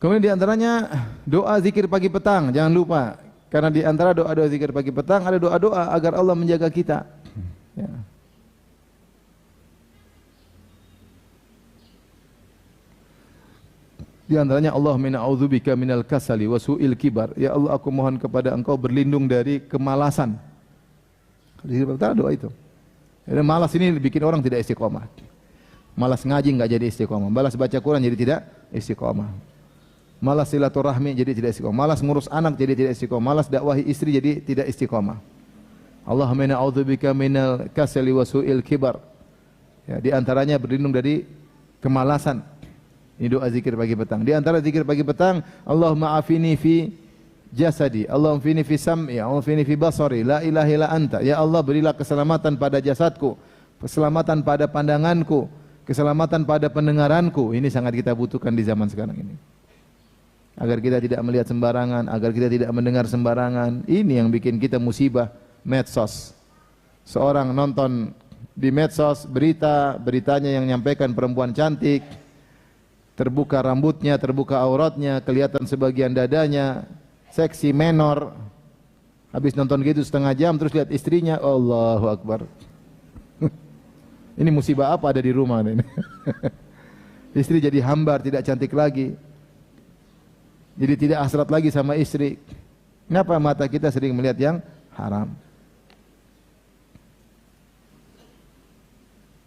Kemudian di antaranya doa zikir pagi petang, jangan lupa, karena di antara doa-doa zikir pagi petang ada doa-doa agar Allah menjaga kita. Ya. Di antaranya Allahumma inna a'udzubika minal kasali wa su'il kibar. Ya Allah, aku mohon kepada Engkau berlindung dari kemalasan. Betul doa itu. Jadi malas ini bikin orang tidak istiqomah. Malas ngaji enggak jadi istiqomah. Malas baca Quran jadi tidak istiqomah. Malas silaturahmi jadi tidak istiqomah. Malas ngurus anak jadi tidak istiqomah. Malas dakwahi istri jadi tidak istiqomah. Allahumma inna a'udzubika minal kasali wa su'il kibar. Ya, di antaranya berlindung dari kemalasan. Ini doa zikir pagi petang. Di antara zikir pagi petang, Allahumma afini fi jasadi, Allahumma afini fi sam'i, Allahumma afini fi basari, la ilaha illa anta. Ya Allah, berilah keselamatan pada jasadku, keselamatan pada pandanganku, keselamatan pada pendengaranku. Ini sangat kita butuhkan di zaman sekarang ini. Agar kita tidak melihat sembarangan, agar kita tidak mendengar sembarangan. Ini yang bikin kita musibah medsos. Seorang nonton di medsos beritanya yang menyampaikan perempuan cantik, terbuka rambutnya, terbuka auratnya, kelihatan sebagian dadanya, seksi menor. Habis nonton gitu setengah jam, terus lihat istrinya, Allahu Akbar. Ini musibah apa ada di rumah ini? Istri jadi hambar, tidak cantik lagi. Jadi tidak hasrat lagi sama istri. Kenapa mata kita sering melihat yang haram?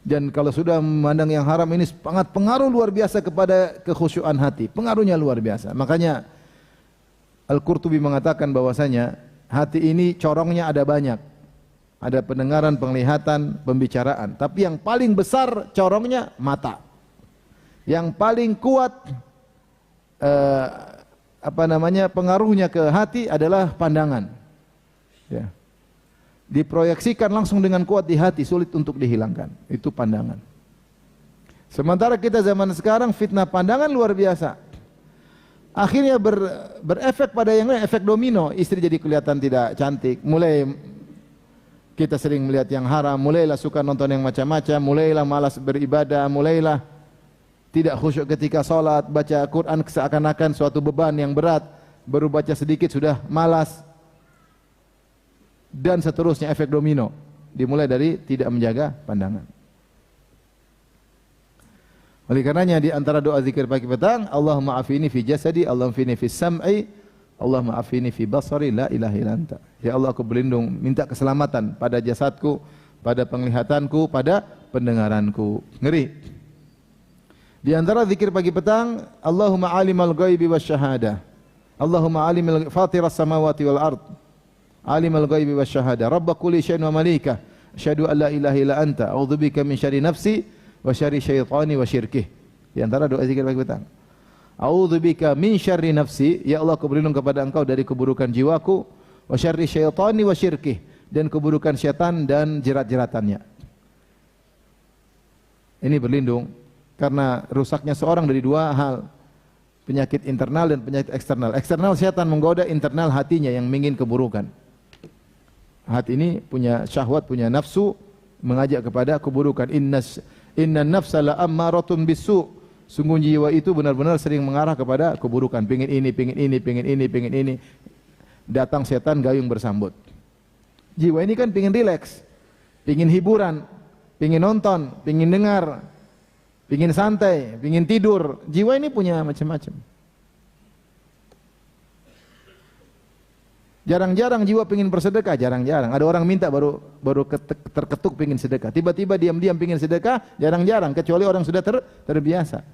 Dan kalau sudah memandang yang haram ini sangat pengaruh luar biasa kepada kekhusyuan hati. Pengaruhnya luar biasa. Makanya Al-Qurtubi mengatakan bahwasanya hati ini corongnya ada banyak. Ada pendengaran, penglihatan, pembicaraan. Tapi yang paling besar corongnya mata. Yang paling kuat pengaruhnya ke hati adalah pandangan. Ya. Diproyeksikan langsung dengan kuat di hati, sulit untuk dihilangkan. Itu pandangan. Sementara kita zaman sekarang fitnah pandangan luar biasa. Akhirnya berefek pada yang lain, efek domino. Istri jadi kelihatan tidak cantik, mulai kita sering melihat yang haram, mulailah suka nonton yang macam-macam, mulailah malas beribadah, mulailah tidak khusyuk ketika salat, baca Quran seakan-akan suatu beban yang berat, baru baca sedikit sudah malas. Dan seterusnya efek domino, dimulai dari tidak menjaga pandangan. Oleh karenanya di antara doa zikir pagi petang, Allahumma afini fi jasadi, Allahumma afini fi sam'i, Allahumma afini fi basari, la ilaha illa anta. Ya Allah, aku berlindung, minta keselamatan pada jasadku, pada penglihatanku, pada pendengaranku. Ngeri. Di antara zikir pagi petang, Allahumma alimal ghaibi wasyahadah. Allahumma alimul fatiras samawati wal ard. Alimul ghaibi wasyahadah. Rabb kulli syai'in wa malikah. Asyhadu an la ilaha illa anta, a'udzubika min syarri nafsi wa syarri syaitani wa syirkih. Di antara doa zikir pagi petang. A'udzubika min syarri nafsi, ya Allah aku berlindung kepada Engkau dari keburukan jiwaku, wa syarri syaitani wa syirkih, dan keburukan syaitan dan jerat-jeratannya. Ini berlindung karena rusaknya seorang dari dua hal, penyakit internal dan penyakit eksternal. Eksternal syaitan menggoda, internal hatinya yang ingin keburukan. Hati ini punya syahwat, punya nafsu, mengajak kepada keburukan. Inna nafsa la ammaratun bisu. Sungguh jiwa itu benar-benar sering mengarah kepada keburukan. Pingin ini, pingin ini, pingin ini, pingin ini. Datang setan gayung bersambut. Jiwa ini kan pingin rileks, pingin hiburan, pingin nonton, pingin dengar, pingin santai, pingin tidur. Jiwa ini punya macam-macam. Jarang-jarang jiwa pingin bersedekah, jarang-jarang. Ada orang minta baru terketuk pingin sedekah. Tiba-tiba diam-diam pingin sedekah, jarang-jarang. Kecuali orang sudah terbiasa.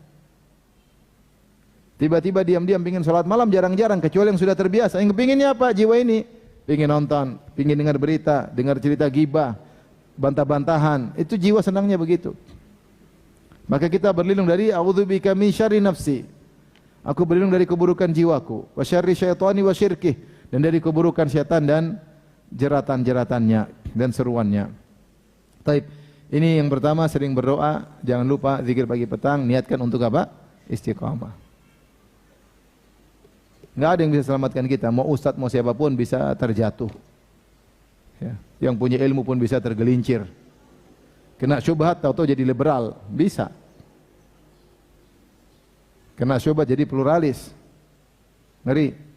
Tiba-tiba diam-diam pingin sholat malam, jarang-jarang. Kecuali yang sudah terbiasa. Yang kepinginnya apa? Jiwa ini pingin nonton, pingin dengar berita, dengar cerita gibah, bantah-bantahan. Itu jiwa senangnya begitu. Maka kita berlindung dari a'udzubika min syarri nafsi. Aku berlindung dari keburukan jiwaku. Wa syarri syaitani wa syirkih. Dan dari keburukan syaitan dan jeratan-jeratannya dan seruannya. Taib. Ini yang pertama, sering berdoa. Jangan lupa zikir pagi petang. Niatkan untuk apa? Istiqamah. Enggak ada yang bisa selamatkan kita. Mau ustadz, mau siapapun bisa terjatuh. Ya. Yang punya ilmu pun bisa tergelincir. Kena syubhat, tahu-tahu jadi liberal. Bisa. Kena syubhat jadi pluralis. Ngeri.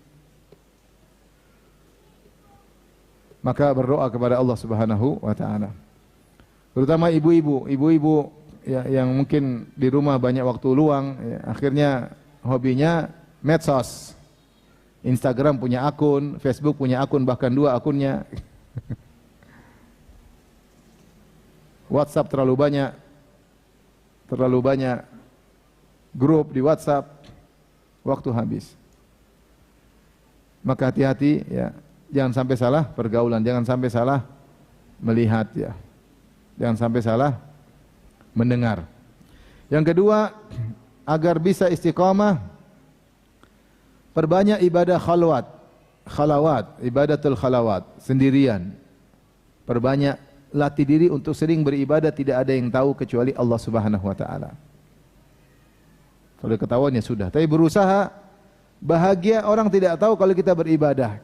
Maka berdoa kepada Allah Subhanahu wa taala. Terutama ibu-ibu ya, yang mungkin di rumah banyak waktu luang, ya, akhirnya hobinya medsos. Instagram punya akun, Facebook punya akun, bahkan 2 akunnya. WhatsApp terlalu banyak grup di WhatsApp, waktu habis. Maka hati-hati ya. Jangan sampai salah pergaulan, jangan sampai salah melihat ya. Jangan sampai salah mendengar. Yang kedua, agar bisa istiqamah, perbanyak ibadah khalawat, ibadatul khalawat, sendirian. Perbanyak latih diri untuk sering beribadah, tidak ada yang tahu kecuali Allah Subhanahu wa taala. Kalau ketahuan ya sudah, tapi berusaha bahagia orang tidak tahu kalau kita beribadah.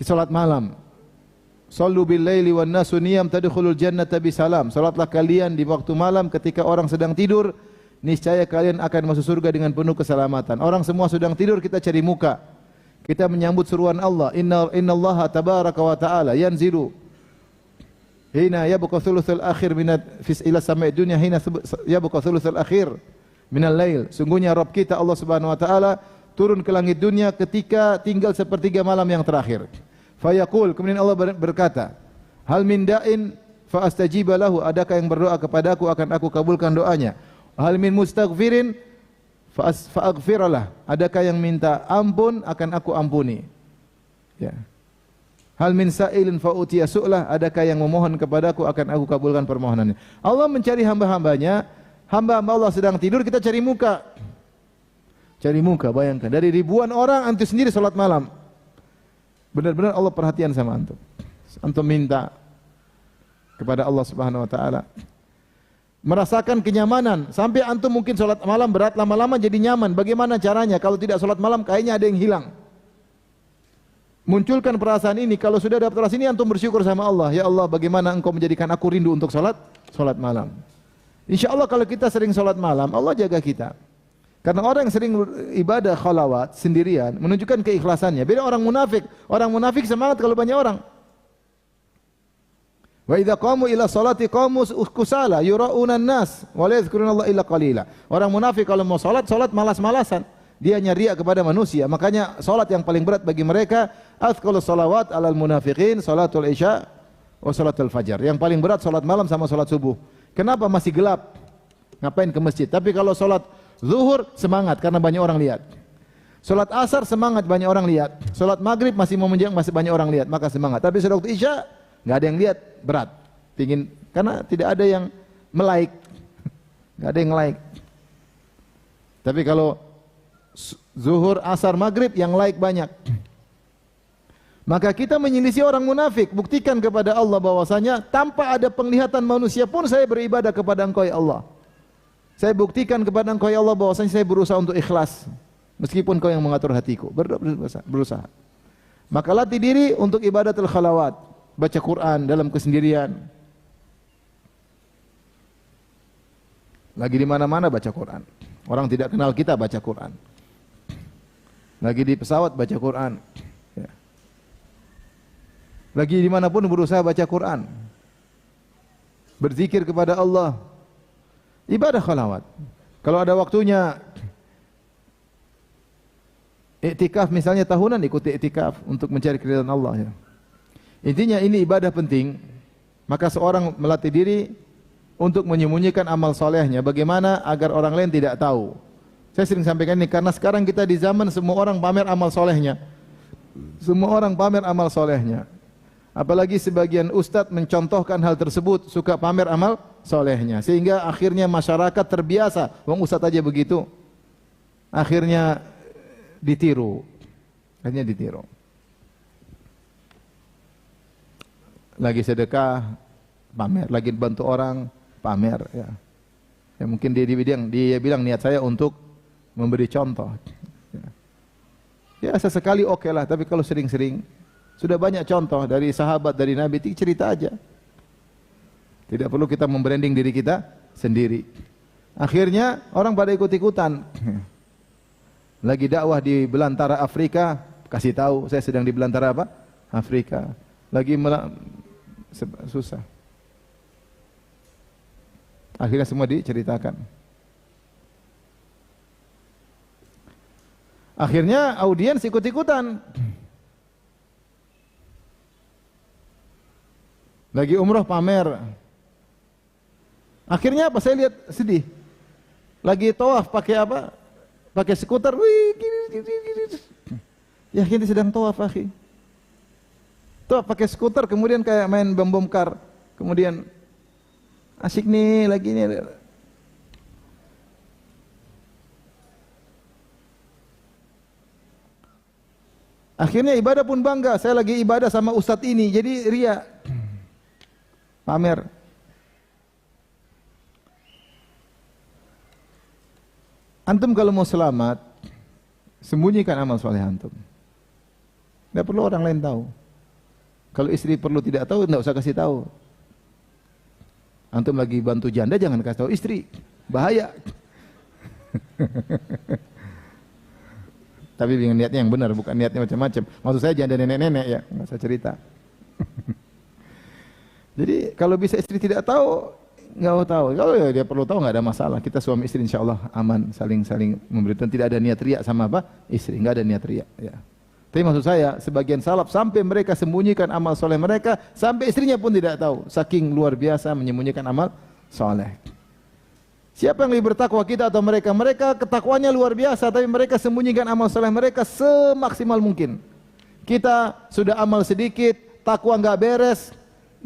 Salat malam. Sallu bil laili wan nasu niyam tadkhulul jannata bisalam. Salatlah kalian di waktu malam ketika orang sedang tidur, niscaya kalian akan masuk surga dengan penuh keselamatan. Orang semua sedang tidur, kita cari muka. Kita menyambut seruan Allah. Innallaha tabaraka wa ta'ala yanzilu hina yabqa thuluthul akhir minat ila samai dunya hina yabqa thuluthul akhir minal lail. Sungguhnya Rabb kita Allah Subhanahu wa taala turun ke langit dunia ketika tinggal sepertiga malam yang terakhir. Fayaqul, kemudian Allah berkata, hal min da'in fa astajiba lahu, adakah yang berdoa kepadaku akan aku kabulkan doanya. Hal min mustaghfirin fa aghfiralah, adakah yang minta ampun akan aku ampuni. Ya. Hal min sa'ilin fa utiya su'lah, adakah yang memohon kepadaku akan aku kabulkan permohonannya. Allah mencari hamba-hambanya, hamba-hamba Allah sedang tidur, kita cari muka. Cari muka, bayangkan. Dari ribuan orang, antum sendiri salat malam. Benar-benar Allah perhatian sama antum. Antum minta kepada Allah Subhanahu wa taala. Merasakan kenyamanan. Sampai antum mungkin salat malam berat, lama-lama jadi nyaman. Bagaimana caranya? Kalau tidak salat malam, kayaknya ada yang hilang. Munculkan perasaan ini. Kalau sudah dapat perasaan ini, antum bersyukur sama Allah. Ya Allah, bagaimana engkau menjadikan aku rindu untuk salat malam. Insya Allah kalau kita sering salat malam, Allah jaga kita. Karena orang yang sering ibadah khalawat sendirian menunjukkan keikhlasannya. Beda orang munafik. Orang munafik semangat kalau banyak orang. Wa idza qamu ila salati qamu kusala yura'una an-nas wa la yadhkurunallaha illa qalila. Orang munafik kalau mau salat malas-malasan. Dia nyari kepada manusia. Makanya salat yang paling berat bagi mereka azqalus salawat alal munafiqin salatul isya Oh, salatul fajar. Yang paling berat salat malam sama salat subuh. Kenapa? Masih gelap. Ngapain ke masjid? Tapi kalau salat zuhur semangat karena banyak orang lihat. Salat asar semangat, banyak orang lihat. Salat maghrib masih mau menjelang, masih banyak orang lihat, maka semangat. Tapi salat isya nggak ada yang lihat, berat. Pingin, karena tidak ada yang melike, nggak ada yang like. Tapi kalau zuhur, asar, maghrib yang like banyak. Maka kita menyelisih orang munafik. Buktikan kepada Allah bahwasanya tanpa ada penglihatan manusia pun saya beribadah kepada Engkau ya Allah. Saya buktikan kepada Engkau ya Allah bahwasanya saya berusaha untuk ikhlas. Meskipun kau yang mengatur hatiku, berusaha. Maka latih diri untuk ibadatul khalawat, baca Quran dalam kesendirian. Lagi di mana-mana baca Quran. Orang tidak kenal kita baca Quran. Lagi di pesawat baca Quran. Ya. Lagi dimanapun berusaha baca Quran. Berzikir kepada Allah. Ibadah khalawat. Kalau ada waktunya iktikaf misalnya tahunan, ikuti iktikaf untuk mencari keridhaan Allah ya. Intinya ini ibadah penting. Maka seorang melatih diri untuk menyembunyikan amal solehnya. Bagaimana agar orang lain tidak tahu. Saya sering sampaikan ini karena sekarang kita di zaman semua orang pamer amal solehnya. Semua orang pamer amal solehnya. Apalagi sebagian ustadz mencontohkan hal tersebut, suka pamer amal solehnya. Sehingga akhirnya masyarakat terbiasa. Wong ustadz aja begitu. Akhirnya ditiru. Akhirnya ditiru. Lagi sedekah, pamer. Lagi bantu orang, pamer. Ya, ya mungkin dia bilang niat saya untuk memberi contoh. Ya sesekali oke lah, tapi kalau sering-sering, sudah banyak contoh dari sahabat, dari Nabi, cerita aja. Tidak perlu kita membranding diri kita sendiri. Akhirnya orang pada ikut-ikutan. Lagi dakwah di belantara Afrika, kasih tahu saya sedang di belantara apa? Afrika. Lagi susah. Akhirnya semua diceritakan. Akhirnya audiens ikut-ikutan. Lagi umroh pamer. Akhirnya apa? Saya lihat sedih. Lagi tawaf pakai apa? Pakai skuter, wih, ya kita sedang tawaf, akhi. Tawaf pakai skuter, kemudian kayak main bom kar, kemudian asik nih lagi nih. Akhirnya ibadah pun bangga, saya lagi ibadah sama ustadz ini, jadi ria, pamer. Antum kalau mau selamat, sembunyikan amal soleh antum. Tidak perlu orang lain tahu. Kalau istri perlu tidak tahu, tidak usah kasih tahu. Antum lagi bantu janda, jangan kasih tahu istri, bahaya. Tapi dengan niatnya yang benar, bukan niatnya macam-macam. Maksud saya janda nenek-nenek ya, nggak usah cerita. Jadi kalau bisa istri tidak tahu, nggak tahu. Kalau ya dia perlu tahu nggak ada masalah. Kita suami istri insya Allah aman, saling memberikan. Tidak ada niat riak sama apa istri, nggak ada niat riak. Ya. Tapi maksud saya sebagian salaf sampai mereka sembunyikan amal soleh mereka, sampai istrinya pun tidak tahu. Saking luar biasa menyembunyikan amal soleh. Siapa yang lebih bertakwa, kita atau mereka? Mereka ketakwanya luar biasa, tapi mereka sembunyikan amal soleh mereka semaksimal mungkin. Kita sudah amal sedikit, takwa nggak beres,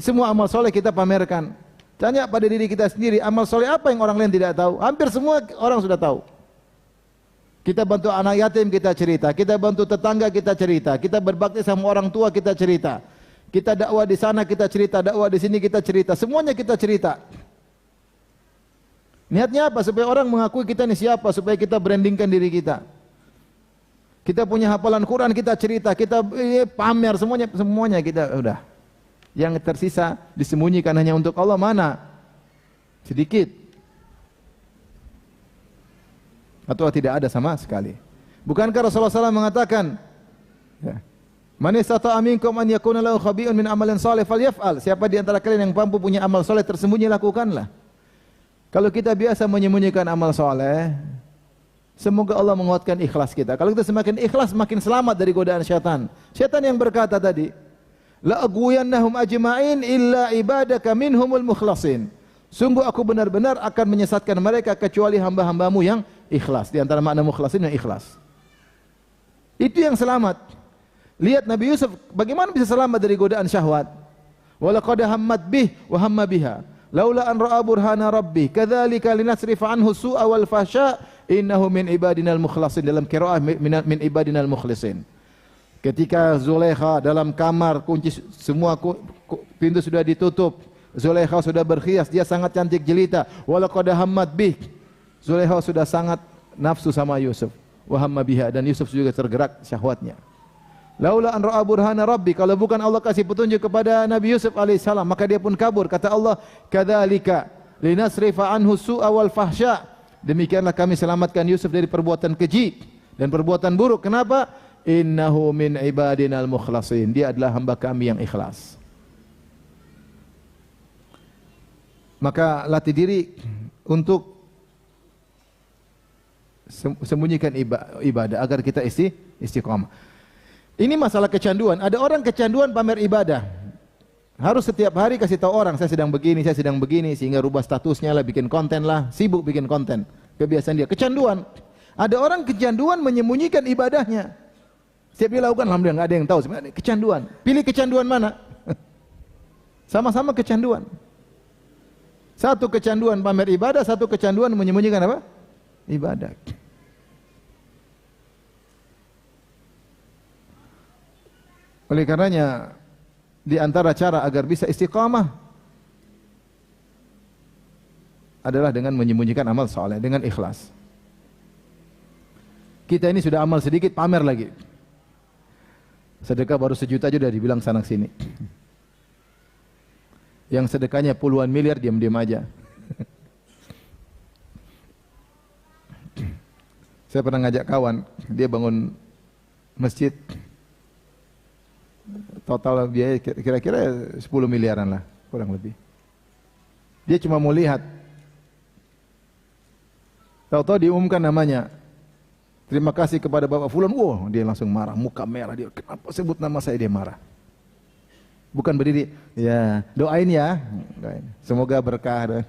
semua amal soleh kita pamerkan. Tanya pada diri kita sendiri, amal soleh apa yang orang lain tidak tahu? Hampir semua orang sudah tahu. Kita bantu anak yatim, kita cerita. Kita bantu tetangga, kita cerita. Kita berbakti sama orang tua, kita cerita. Kita dakwah di sana, kita cerita. Dakwah di sini, kita cerita. Semuanya kita cerita. Niatnya apa? Supaya orang mengakui kita ini siapa, supaya kita brandingkan diri kita. Kita punya hafalan Quran, kita cerita. Kita pamer, semuanya kita udah. Yang tersisa disembunyikan hanya untuk Allah mana? Sedikit. Atau tidak ada sama sekali. Bukankah Rasulullah SAW mengatakan, man istata'a minkum an yakuna lahu khabi'un min amalin salih falyaf'al. Siapa di antara kalian yang mampu punya amal soleh tersembunyi, lakukanlah. Kalau kita biasa menyembunyikan amal soleh, semoga Allah menguatkan ikhlas kita. Kalau kita semakin ikhlas, makin selamat dari godaan syaitan. Syaitan yang berkata tadi, la aghwiyannahum ajma'in illa ibadaka minhumul mukhlasin. Sungguh aku benar-benar akan menyesatkan mereka kecuali hamba-hambamu yang ikhlas. Di antara makna mukhlasin yang ikhlas. Itu yang selamat. Lihat Nabi Yusuf bagaimana bisa selamat dari godaan syahwat. Walaqad hammat bih wa hamma biha laula an ra'a burhana rabbih kadzalika linasrifa anhu su'a wal fahsya innahu min ibadinal mukhlasin. Dalam qiraah min ibadinal mukhlisin. Ketika Zulaikha dalam kamar, kunci semua pintu sudah ditutup, Zulaikha sudah berhias, dia sangat cantik jelita. Walaqad hammat bih, Zulaikha sudah sangat nafsu sama Yusuf. Wa hamma biha, dan Yusuf juga tergerak syahwatnya. Laula an ra'a burhana rabbi, kalau bukan Allah kasih petunjuk kepada Nabi Yusuf alaihissalam, maka dia pun kabur. Kata Allah, kadzalika linasrifa anhu su'a wal fahsya. Demikianlah kami selamatkan Yusuf dari perbuatan keji dan perbuatan buruk. Kenapa? Innahu min ibadinal mukhlasin. Dia adalah hamba kami yang ikhlas. Maka latih diri untuk sembunyikan ibadah agar kita istiqamah. Ini masalah kecanduan. Ada orang kecanduan pamer ibadah. Harus setiap hari kasih tahu orang, saya sedang begini, sehingga rubah statusnya lah, bikin konten lah, sibuk bikin konten. Kebiasaan dia, kecanduan. Ada orang kecanduan menyembunyikan ibadahnya. Setiap dia lakukan, alhamdulillah nggak ada yang tahu. Sebenarnya kecanduan. Pilih kecanduan mana? Sama-sama kecanduan. Satu kecanduan pamer ibadah, satu kecanduan menyembunyikan apa? Ibadah. Oleh karenanya, di antara cara agar bisa istiqamah adalah dengan menyembunyikan amal saleh, dengan ikhlas. Kita ini sudah amal sedikit, pamer lagi. Sedekah baru 1 juta aja udah dibilang sana sini. Yang sedekahnya puluhan miliar diam-diam aja. Saya pernah ngajak kawan, dia bangun masjid. Total biaya kira-kira 10 miliaran lah, kurang lebih. Dia cuma mau lihat. Tahu-tahu diumumkan namanya. Terima kasih kepada Bapak Fulan. Wow, dia langsung marah, muka merah dia. Kenapa sebut nama saya? Dia marah. Bukan berdiri, ya doain ya. Doain. Semoga berkah.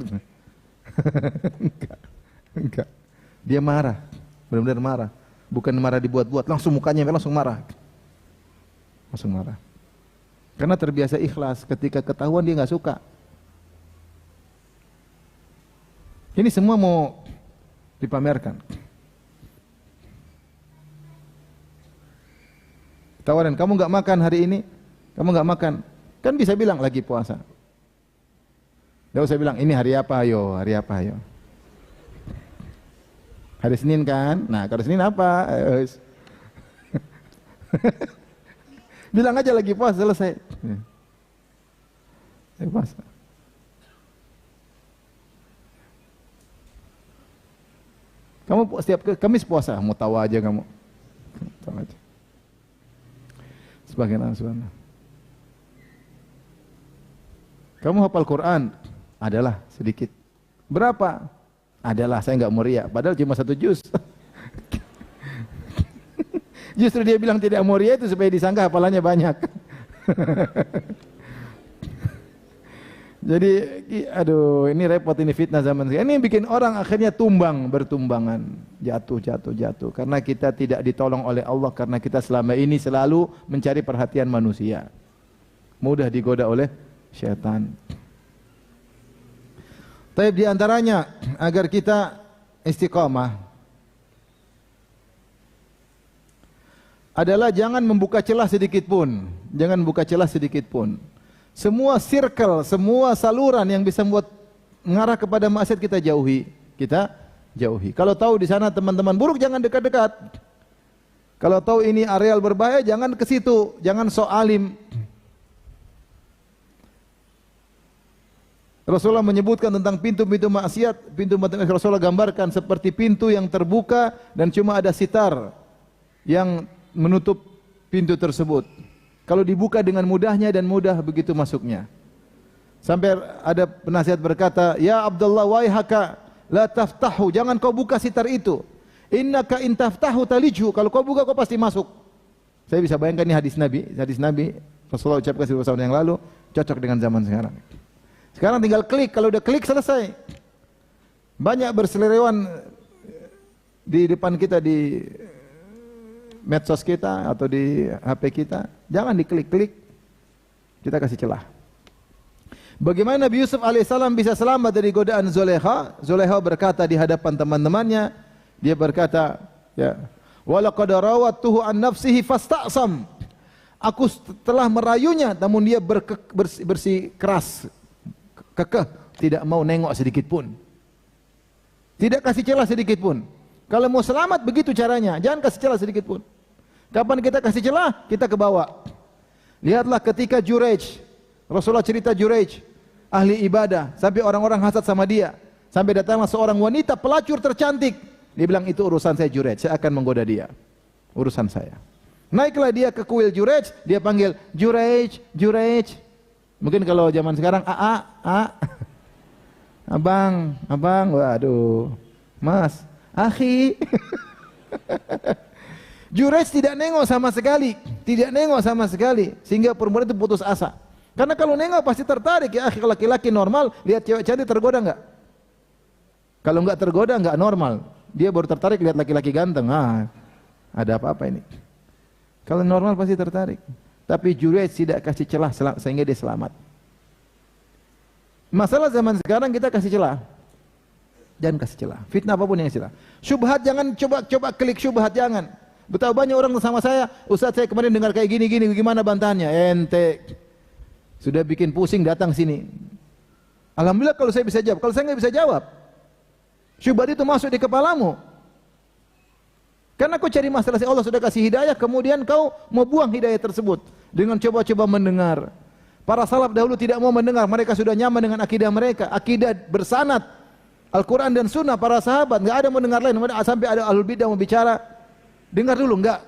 Enggak. Dia marah, benar-benar marah. Bukan marah dibuat-buat, langsung mukanya langsung marah. Langsung marah. Karena terbiasa ikhlas, ketika ketahuan dia nggak suka. Ini semua mau dipamerkan. Tawaran, kamu nggak makan hari ini, kamu nggak makan, kan bisa bilang lagi puasa. Nggak usah bilang ini hari apa, ayo, hari apa, ayo. Hari Senin kan, nah kalau Senin apa? Bilang aja lagi puasa, selesai. Lagi puasa. Kamu setiap Kamis puasa, mau tahu aja kamu. Tahu aja. Sebagian anak subhanallah. Kamu hafal Quran? Adalah sedikit. Berapa? Adalah, saya nggak mau riya. Padahal cuma 1 juz. Justru dia bilang tidak mau riya itu supaya disangka hafalannya banyak. Jadi, aduh, ini repot, ini fitnah zaman sekarang. Ini yang bikin orang akhirnya bertumbangan, jatuh. Karena kita tidak ditolong oleh Allah, karena kita selama ini selalu mencari perhatian manusia. Mudah digoda oleh syaitan. Tapi di antaranya agar kita istiqamah adalah jangan membuka celah sedikit pun. Jangan buka celah sedikit pun. Semua circle, semua saluran yang bisa membuat mengarah kepada maksiat kita jauhi. Kita jauhi. Kalau tahu di sana teman-teman buruk, jangan dekat-dekat. Kalau tahu ini areal berbahaya, jangan ke situ. Jangan sok alim. Rasulullah menyebutkan tentang pintu-pintu maksiat. Pintu-pintu Rasulullah gambarkan seperti pintu yang terbuka dan cuma ada sitar yang menutup pintu tersebut. Kalau dibuka dengan mudahnya dan mudah begitu masuknya. Sampai ada penasihat berkata, "Ya Abdullah, waihaka la taftahu, jangan kau buka sitar itu. Innaka in taftahu taliju, kalau kau buka kau pasti masuk." Saya bisa bayangkan ini hadis Nabi Rasulullah ucapkan 1000 tahun yang lalu, cocok dengan zaman sekarang. Sekarang tinggal klik, kalau udah klik selesai. Banyak berseliweran di depan kita di medsos kita atau di HP kita, jangan diklik-klik, kita kasih celah. Bagaimana Nabi Yusuf alaihissalam bisa selamat dari godaan Zulekha? Zulekha berkata di hadapan teman-temannya, dia berkata, ya, walaqad rawattuhu an nafsihi fasta'sam. Aku telah merayunya, namun dia bersikeras, kekeh, tidak mau nengok sedikit pun. Tidak kasih celah sedikit pun. Kalau mau selamat begitu caranya, jangan kasih celah sedikit pun. Kapan kita kasih celah, kita ke bawah. Lihatlah ketika Jurej, Rasulullah cerita Jurej, ahli ibadah, sampai orang-orang hasad sama dia. Sampai datanglah seorang wanita pelacur tercantik. Dia bilang, itu urusan saya Jurej, saya akan menggoda dia. Urusan saya. Naiklah dia ke kuil Jurej, dia panggil Jurej, Jurej. Mungkin kalau zaman sekarang abang, waduh, mas, akhi. Jurej tidak nengok sama sekali, sehingga perempuan itu putus asa. Karena kalau nengok pasti tertarik ya, akhi. Laki-laki normal lihat cewek cantik tergoda enggak? Kalau enggak tergoda enggak normal. Dia baru tertarik lihat laki-laki ganteng. Ada apa-apa ini? Kalau normal pasti tertarik. Tapi Jurej tidak kasih celah sehingga dia selamat. Masalah zaman sekarang kita kasih celah. Jangan kasih celah. Fitnah apapun yang celah. Syubhat jangan coba klik syubhat, jangan. Betapa banyak orang sama saya, Ustaz saya kemarin dengar kayak gini, bagaimana bantahannya? Ente sudah bikin pusing datang sini. Alhamdulillah kalau saya bisa jawab. Kalau saya nggak bisa jawab, syubhat itu masuk di kepalamu. Karena kau cari masalah, Allah sudah kasih hidayah, kemudian kau mau buang hidayah tersebut dengan coba-coba mendengar. Para salaf dahulu tidak mau mendengar, mereka sudah nyaman dengan akidah mereka, akidah bersanad Al-Quran dan Sunnah para sahabat, nggak ada mendengar lain. Sampai ada ahlul bidah mau bicara, dengar dulu, enggak.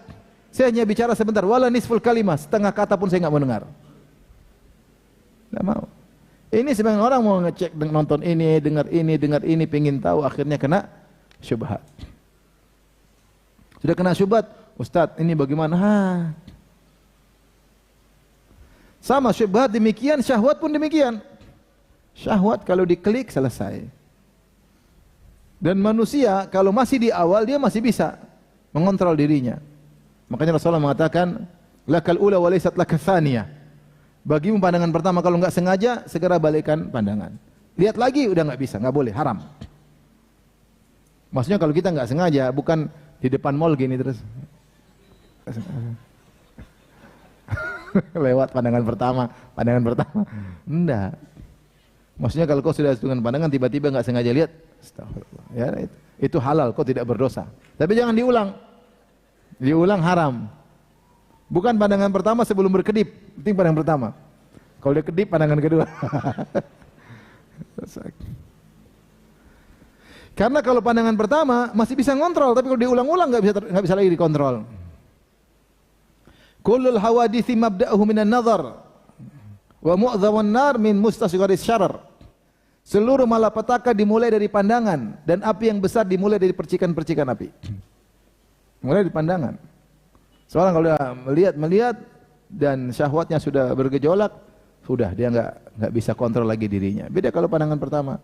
Saya hanya bicara sebentar, wala nisful kalimah, setengah kata pun saya nggak mau dengar. Nggak mau. Ini sebagian orang mau ngecek, nonton ini, dengar ini, pengen tahu, akhirnya kena syubhat. Sudah kena syubhat, Ustaz ini bagaimana? Sama syubhat demikian, syahwat pun demikian. Syahwat kalau diklik selesai. Dan manusia kalau masih di awal dia masih bisa mengontrol dirinya. Makanya Rasulullah mengatakan, lakal ula wa laysat laka tsaniyah. Bagimu pandangan pertama, kalau enggak sengaja segera balikkan pandangan. Lihat lagi udah enggak bisa, enggak boleh, haram. Maksudnya kalau kita enggak sengaja, bukan di depan mall gini terus lewat pandangan pertama. Enggak. Maksudnya kalau kau sudah dengan pandangan tiba-tiba enggak sengaja lihat, astagfirullah. Ya, itu halal, kau tidak berdosa. Tapi jangan diulang. Diulang haram. Bukan pandangan pertama sebelum berkedip, penting pandangan pertama. Kalau dia kedip pandangan kedua. Karena kalau pandangan pertama masih bisa ngontrol, tapi kalau diulang-ulang nggak bisa lagi dikontrol. Kullul hawadithi mabda'uhu minan nazar wa mu'dhamun nar min mustasgharis syarar. Seluruh malapetaka dimulai dari pandangan, dan api yang besar dimulai dari percikan-percikan api. Mulai dari pandangan. Seorang kalau melihat dan syahwatnya sudah bergejolak, sudah dia nggak bisa kontrol lagi dirinya. Beda kalau pandangan pertama.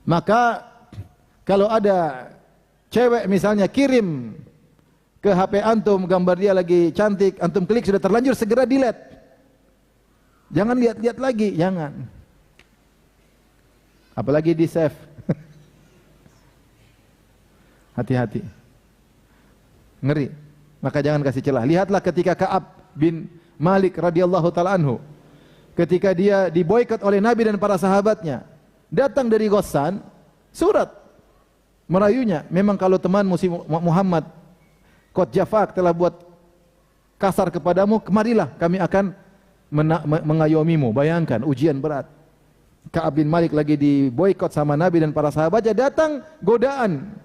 Maka kalau ada cewek misalnya kirim ke HP antum gambar dia lagi cantik, antum klik sudah terlanjur, segera delete. Jangan lihat-lihat lagi, jangan. Apalagi di save. Hati-hati. Ngeri. Maka jangan kasih celah. Lihatlah ketika Ka'ab bin Malik radhiyallahu taala anhu, ketika dia diboikot oleh Nabi dan para sahabatnya, datang dari Ghassan surat merayunya, memang kalau teman Muhammad qad jafak telah buat kasar kepadamu, kemarilah kami akan mengayomimu. Bayangkan ujian berat. Ka'ab bin Malik lagi diboikot sama Nabi dan para sahabatnya, datang godaan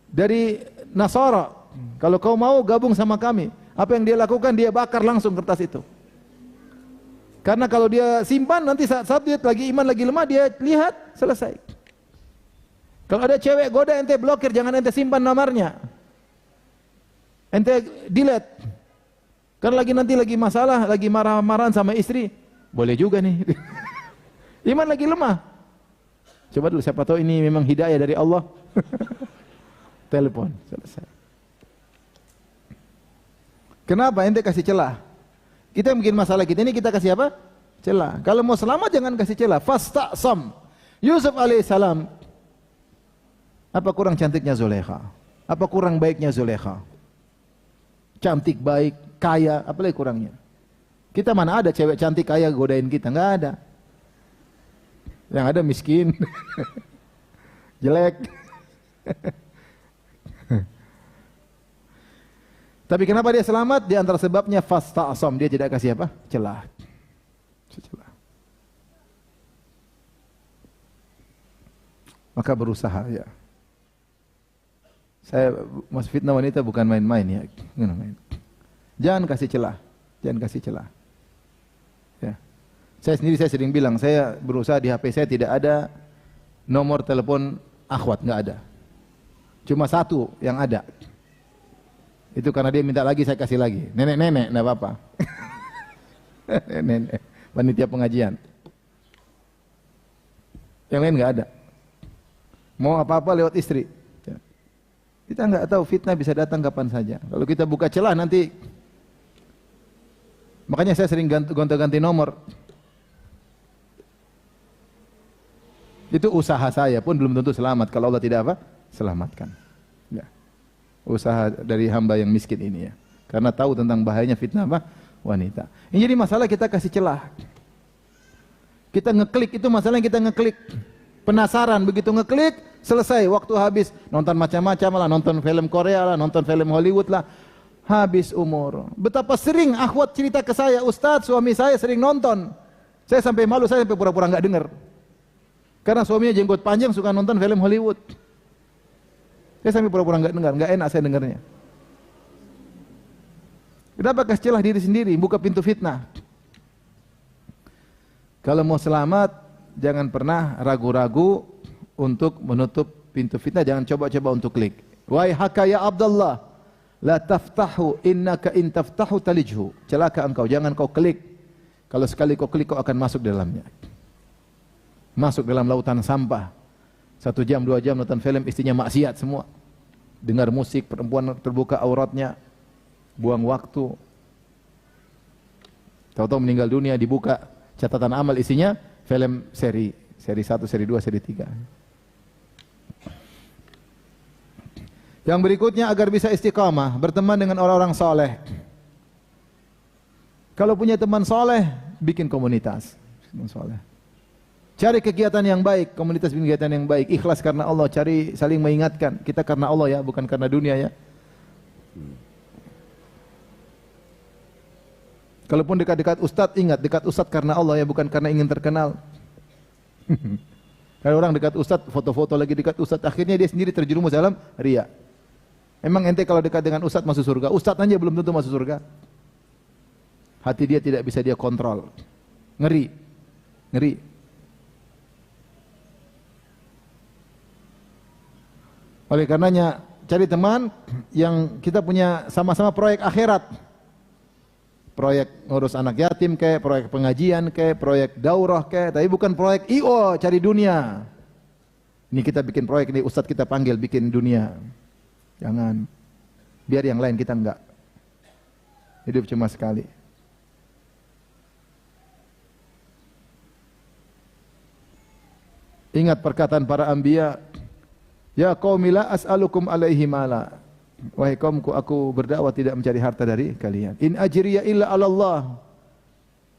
dari Nasara. Kalau kau mau gabung sama kami, apa yang dia lakukan? Dia bakar langsung kertas itu. Karena kalau dia simpan, nanti saat dia lagi iman lagi lemah, dia lihat, selesai. Kalau ada cewek goda, ente blokir, jangan ente simpan nomornya. Ente delete. Kan lagi masalah, lagi marah-marahan sama istri, boleh juga nih. Iman lagi lemah. Coba dulu, siapa tahu ini memang hidayah dari Allah. Telepon, selesai. Kenapa ente kasih celah? Kita yang bikin masalah kita ini kita kasih apa? Celah. Kalau mau selamat jangan kasih celah. Fasta'sam. Yusuf alaihissalam. Apa kurang cantiknya Zulekha? Apa kurang baiknya Zulekha? Cantik, baik, kaya, apalagi kurangnya? Kita mana ada cewek cantik kaya godain kita? Enggak ada. Yang ada miskin, jelek. Tapi kenapa dia selamat? Di antara sebabnya fasta'sam, dia tidak kasih apa? Celah. Maka berusaha ya. Saya mas fitnah wanita bukan main-main ya. Jangan kasih celah. Jangan kasih celah. Ya. Saya sering bilang, saya berusaha di HP saya tidak ada nomor telepon akhwat, enggak ada. Cuma satu yang ada. Itu karena dia minta lagi, saya kasih lagi. Nenek-nenek, enggak apa-apa. Nenek, panitia pengajian. Yang lain enggak ada. Mau apa-apa lewat istri. Ya. Kita enggak tahu fitnah bisa datang kapan saja. Kalau kita buka celah nanti, makanya saya sering gonta-ganti nomor. Itu usaha saya pun belum tentu selamat kalau Allah tidak apa? Selamatkan. Ya. Usaha dari hamba yang miskin ini ya. Karena tahu tentang bahayanya fitnah apa? Wanita. Ini jadi masalah kita kasih celah. Kita ngeklik, itu masalahnya kita ngeklik. Penasaran, begitu ngeklik, selesai, waktu habis. Nonton macam-macam lah, nonton film Korea lah, nonton film Hollywood lah. Habis umur. Betapa sering akhwat cerita ke saya, Ustadz, suami saya sering nonton. Saya sampai malu, saya sampai pura-pura nggak dengar. Karena suaminya jenggot panjang suka nonton film Hollywood. Saya sampai pura-pura nggak dengar, nggak enak saya dengarnya. Kenapa kasih celah diri sendiri, buka pintu fitnah. Kalau mau selamat, jangan pernah ragu-ragu untuk menutup pintu fitnah, jangan coba-coba untuk klik. Wahai haka ya Abdullah, la taftahu innaka in taftahu talijhu. Celaka engkau, jangan kau klik. Kalau sekali kau klik, kau akan masuk dalamnya. Masuk dalam lautan sampah. 1 jam, 2 jam nonton film, istrinya maksiat semua. Dengar musik, perempuan terbuka auratnya. Buang waktu. Tahu-tahu meninggal dunia, dibuka catatan amal isinya film seri 1, seri 2, seri 3. Yang berikutnya agar bisa istiqamah, berteman dengan orang-orang soleh. Kalau punya teman soleh, bikin komunitas. Teman soleh. Cari kegiatan yang baik, komunitas kegiatan yang baik, ikhlas karena Allah, cari saling mengingatkan. Kita karena Allah ya, bukan karena dunia ya. Kalaupun dekat-dekat ustadz, ingat dekat ustadz karena Allah ya, bukan karena ingin terkenal. Kalau orang dekat ustadz, foto-foto lagi dekat ustadz, akhirnya dia sendiri terjerumus dalam riya. Emang ente kalau dekat dengan ustadz masuk surga? Ustadz aja belum tentu masuk surga. Hati dia tidak bisa dia kontrol. Ngeri. Ngeri. Oleh karenanya cari teman yang kita punya sama-sama proyek akhirat. Proyek ngurus anak yatim kayak, proyek pengajian kayak, proyek daurah kayak, tapi bukan proyek IO cari dunia. Ini kita bikin proyek ini, ustadz kita panggil bikin dunia. Jangan. Biar yang lain kita enggak. Hidup cuma sekali. Ingat perkataan para anbiya, ya qaumi la as'alukum alaihi mala. Wahai kaumku, aku berdakwah tidak mencari harta dari kalian. In ajriya illa 'ala Allah.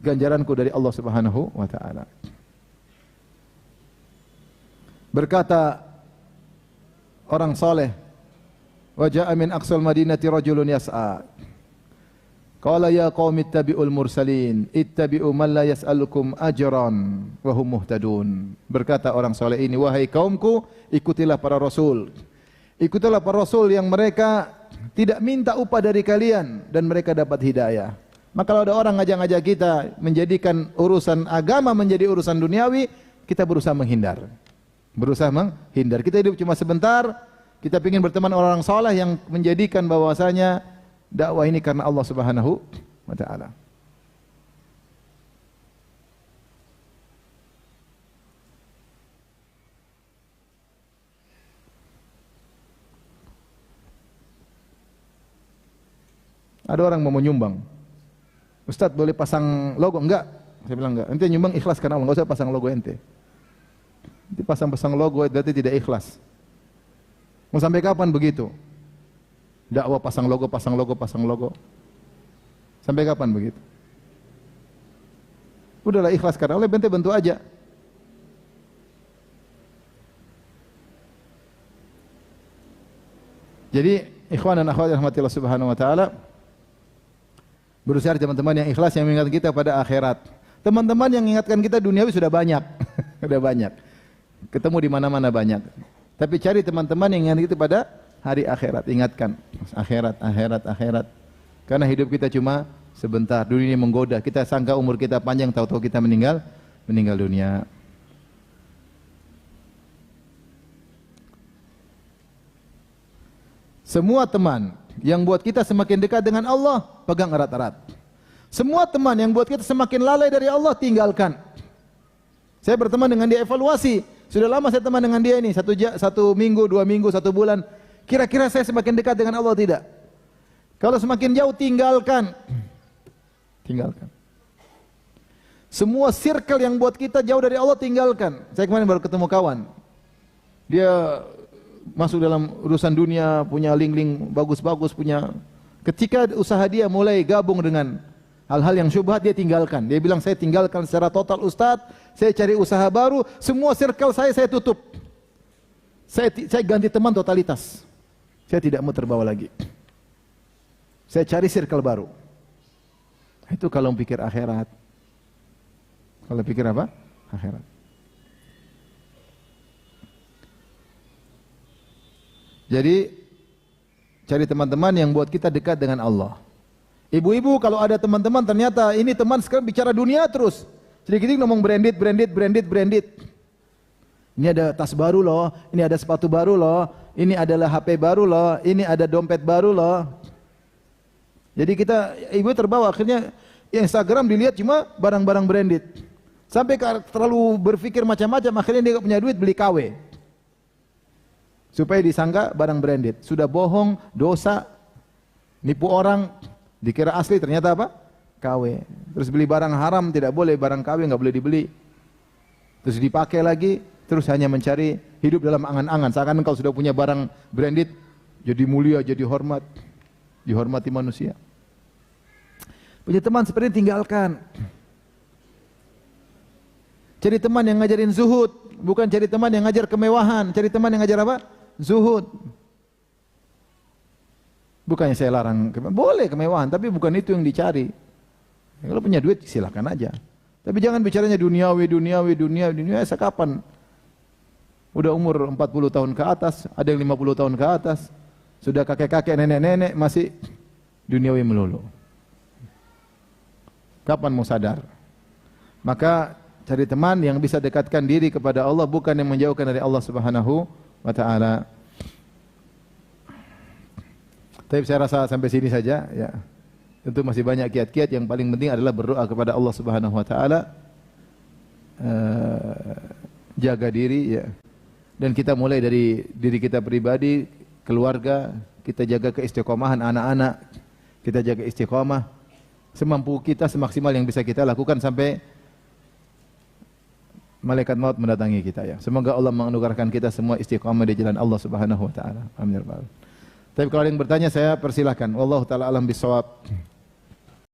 Ganjaranku dari Allah Subhanahu wa taala. Berkata orang saleh, wa ja'a min aqsal madinati rajulun yas'a. Qala ya qaumi ittabi'ul mursalin, ittabi'u man la yas'alukum ajran wa hum muhtadun. Berkata orang saleh ini, wahai kaumku, ikutilah para rasul. Ikutilah para rasul yang mereka tidak minta upah dari kalian dan mereka dapat hidayah. Maka kalau ada orang ngajak-ngajak kita menjadikan urusan agama menjadi urusan duniawi, kita berusaha menghindar. Berusaha menghindar. Kita hidup cuma sebentar, kita ingin berteman orang saleh yang menjadikan bahwasanya dakwah ini karena Allah Subhanahu wa taala. Ada orang mau menyumbang. Ustadz boleh pasang logo? Enggak. Saya bilang enggak. Ente nyumbang ikhlas karena Allah, enggak usah pasang logo ente. Ente pasang logo berarti tidak ikhlas. Mau sampai kapan begitu? Dakwah pasang logo, pasang logo, pasang logo. Sampai kapan begitu? Udahlah ikhlas karena Allah, ente bantu aja. Jadi ikhwan dan akhwat rahmatillah subhanahu wa taala, berusaha teman-teman yang ikhlas yang mengingatkan kita pada akhirat. Teman-teman yang mengingatkan kita duniawi sudah banyak. Sudah banyak. Ketemu di mana-mana banyak. Tapi cari teman-teman yang ingatkan kita pada hari akhirat. Ingatkan akhirat, akhirat, akhirat. Karena hidup kita cuma sebentar. Dunia ini menggoda. Kita sangka umur kita panjang, tahu-tahu kita meninggal dunia. Semua teman yang buat kita semakin dekat dengan Allah, pegang erat-erat. Semua teman yang buat kita semakin lalai dari Allah, tinggalkan. Saya berteman dengan dia, evaluasi. Sudah lama saya teman dengan dia ini, satu minggu, 2 minggu, 1 bulan. Kira-kira saya semakin dekat dengan Allah tidak? Kalau semakin jauh, tinggalkan. Tinggalkan. Semua circle yang buat kita jauh dari Allah, tinggalkan. Saya kemarin baru ketemu kawan. Dia masuk dalam urusan dunia, punya link-link bagus-bagus, punya. Ketika usaha dia mulai gabung dengan hal-hal yang syubhat, dia tinggalkan. Dia bilang, saya tinggalkan secara total Ustadz, saya cari usaha baru, semua circle saya tutup. Saya ganti teman totalitas. Saya tidak mau terbawa lagi. Saya cari circle baru. Itu kalau pikir akhirat. Kalau pikir apa? Akhirat. Jadi cari teman-teman yang buat kita dekat dengan Allah. Ibu-ibu kalau ada teman-teman ternyata ini teman sekarang bicara dunia terus. Sedikit-sedikit ngomong branded. Ini ada tas baru loh, ini ada sepatu baru loh, ini adalah HP baru loh, ini ada dompet baru loh. Jadi kita ibu terbawa, akhirnya Instagram dilihat cuma barang-barang branded. Sampai terlalu berpikir macam-macam, akhirnya dia punya duit beli KW. Supaya disangka barang branded. Sudah bohong, dosa, nipu orang, dikira asli ternyata apa? KW. Terus beli barang haram tidak boleh, barang KW nggak boleh dibeli. Terus dipakai lagi, terus hanya mencari hidup dalam angan-angan. Seakan kalau sudah punya barang branded, jadi mulia, jadi hormat, dihormati manusia. Punya teman seperti ini tinggalkan. Cari teman yang ngajarin zuhud, bukan cari teman yang ngajar kemewahan. Cari teman yang ngajar apa? Zuhud. Bukannya saya larang, boleh kemewahan, tapi bukan itu yang dicari. Kalau punya duit silakan aja. Tapi jangan bicaranya duniawi, sekapan? Udah umur 40 tahun ke atas, ada yang 50 tahun ke atas, sudah kakek-kakek, nenek-nenek, masih duniawi melulu. Kapan mau sadar? Maka cari teman yang bisa dekatkan diri kepada Allah, bukan yang menjauhkan dari Allah Subhanahu wa taala. Tapi saya rasa sampai sini saja ya. Tentu masih banyak kiat-kiat, yang paling penting adalah berdoa kepada Allah Subhanahu wa taala. Jaga diri ya. Dan kita mulai dari diri kita pribadi, keluarga, kita jaga keistiqomahan anak-anak. Kita jaga istiqomah semampu kita, semaksimal yang bisa kita lakukan sampai malaikat maut mendatangi kita ya. Semoga Allah menganugerahkan kita semua istiqamah di jalan Allah Subhanahu wa taala. Amin ya rabbal alamin. Tapi kalau ada yang bertanya saya persilahkan. Wallahu taala alam bisawab.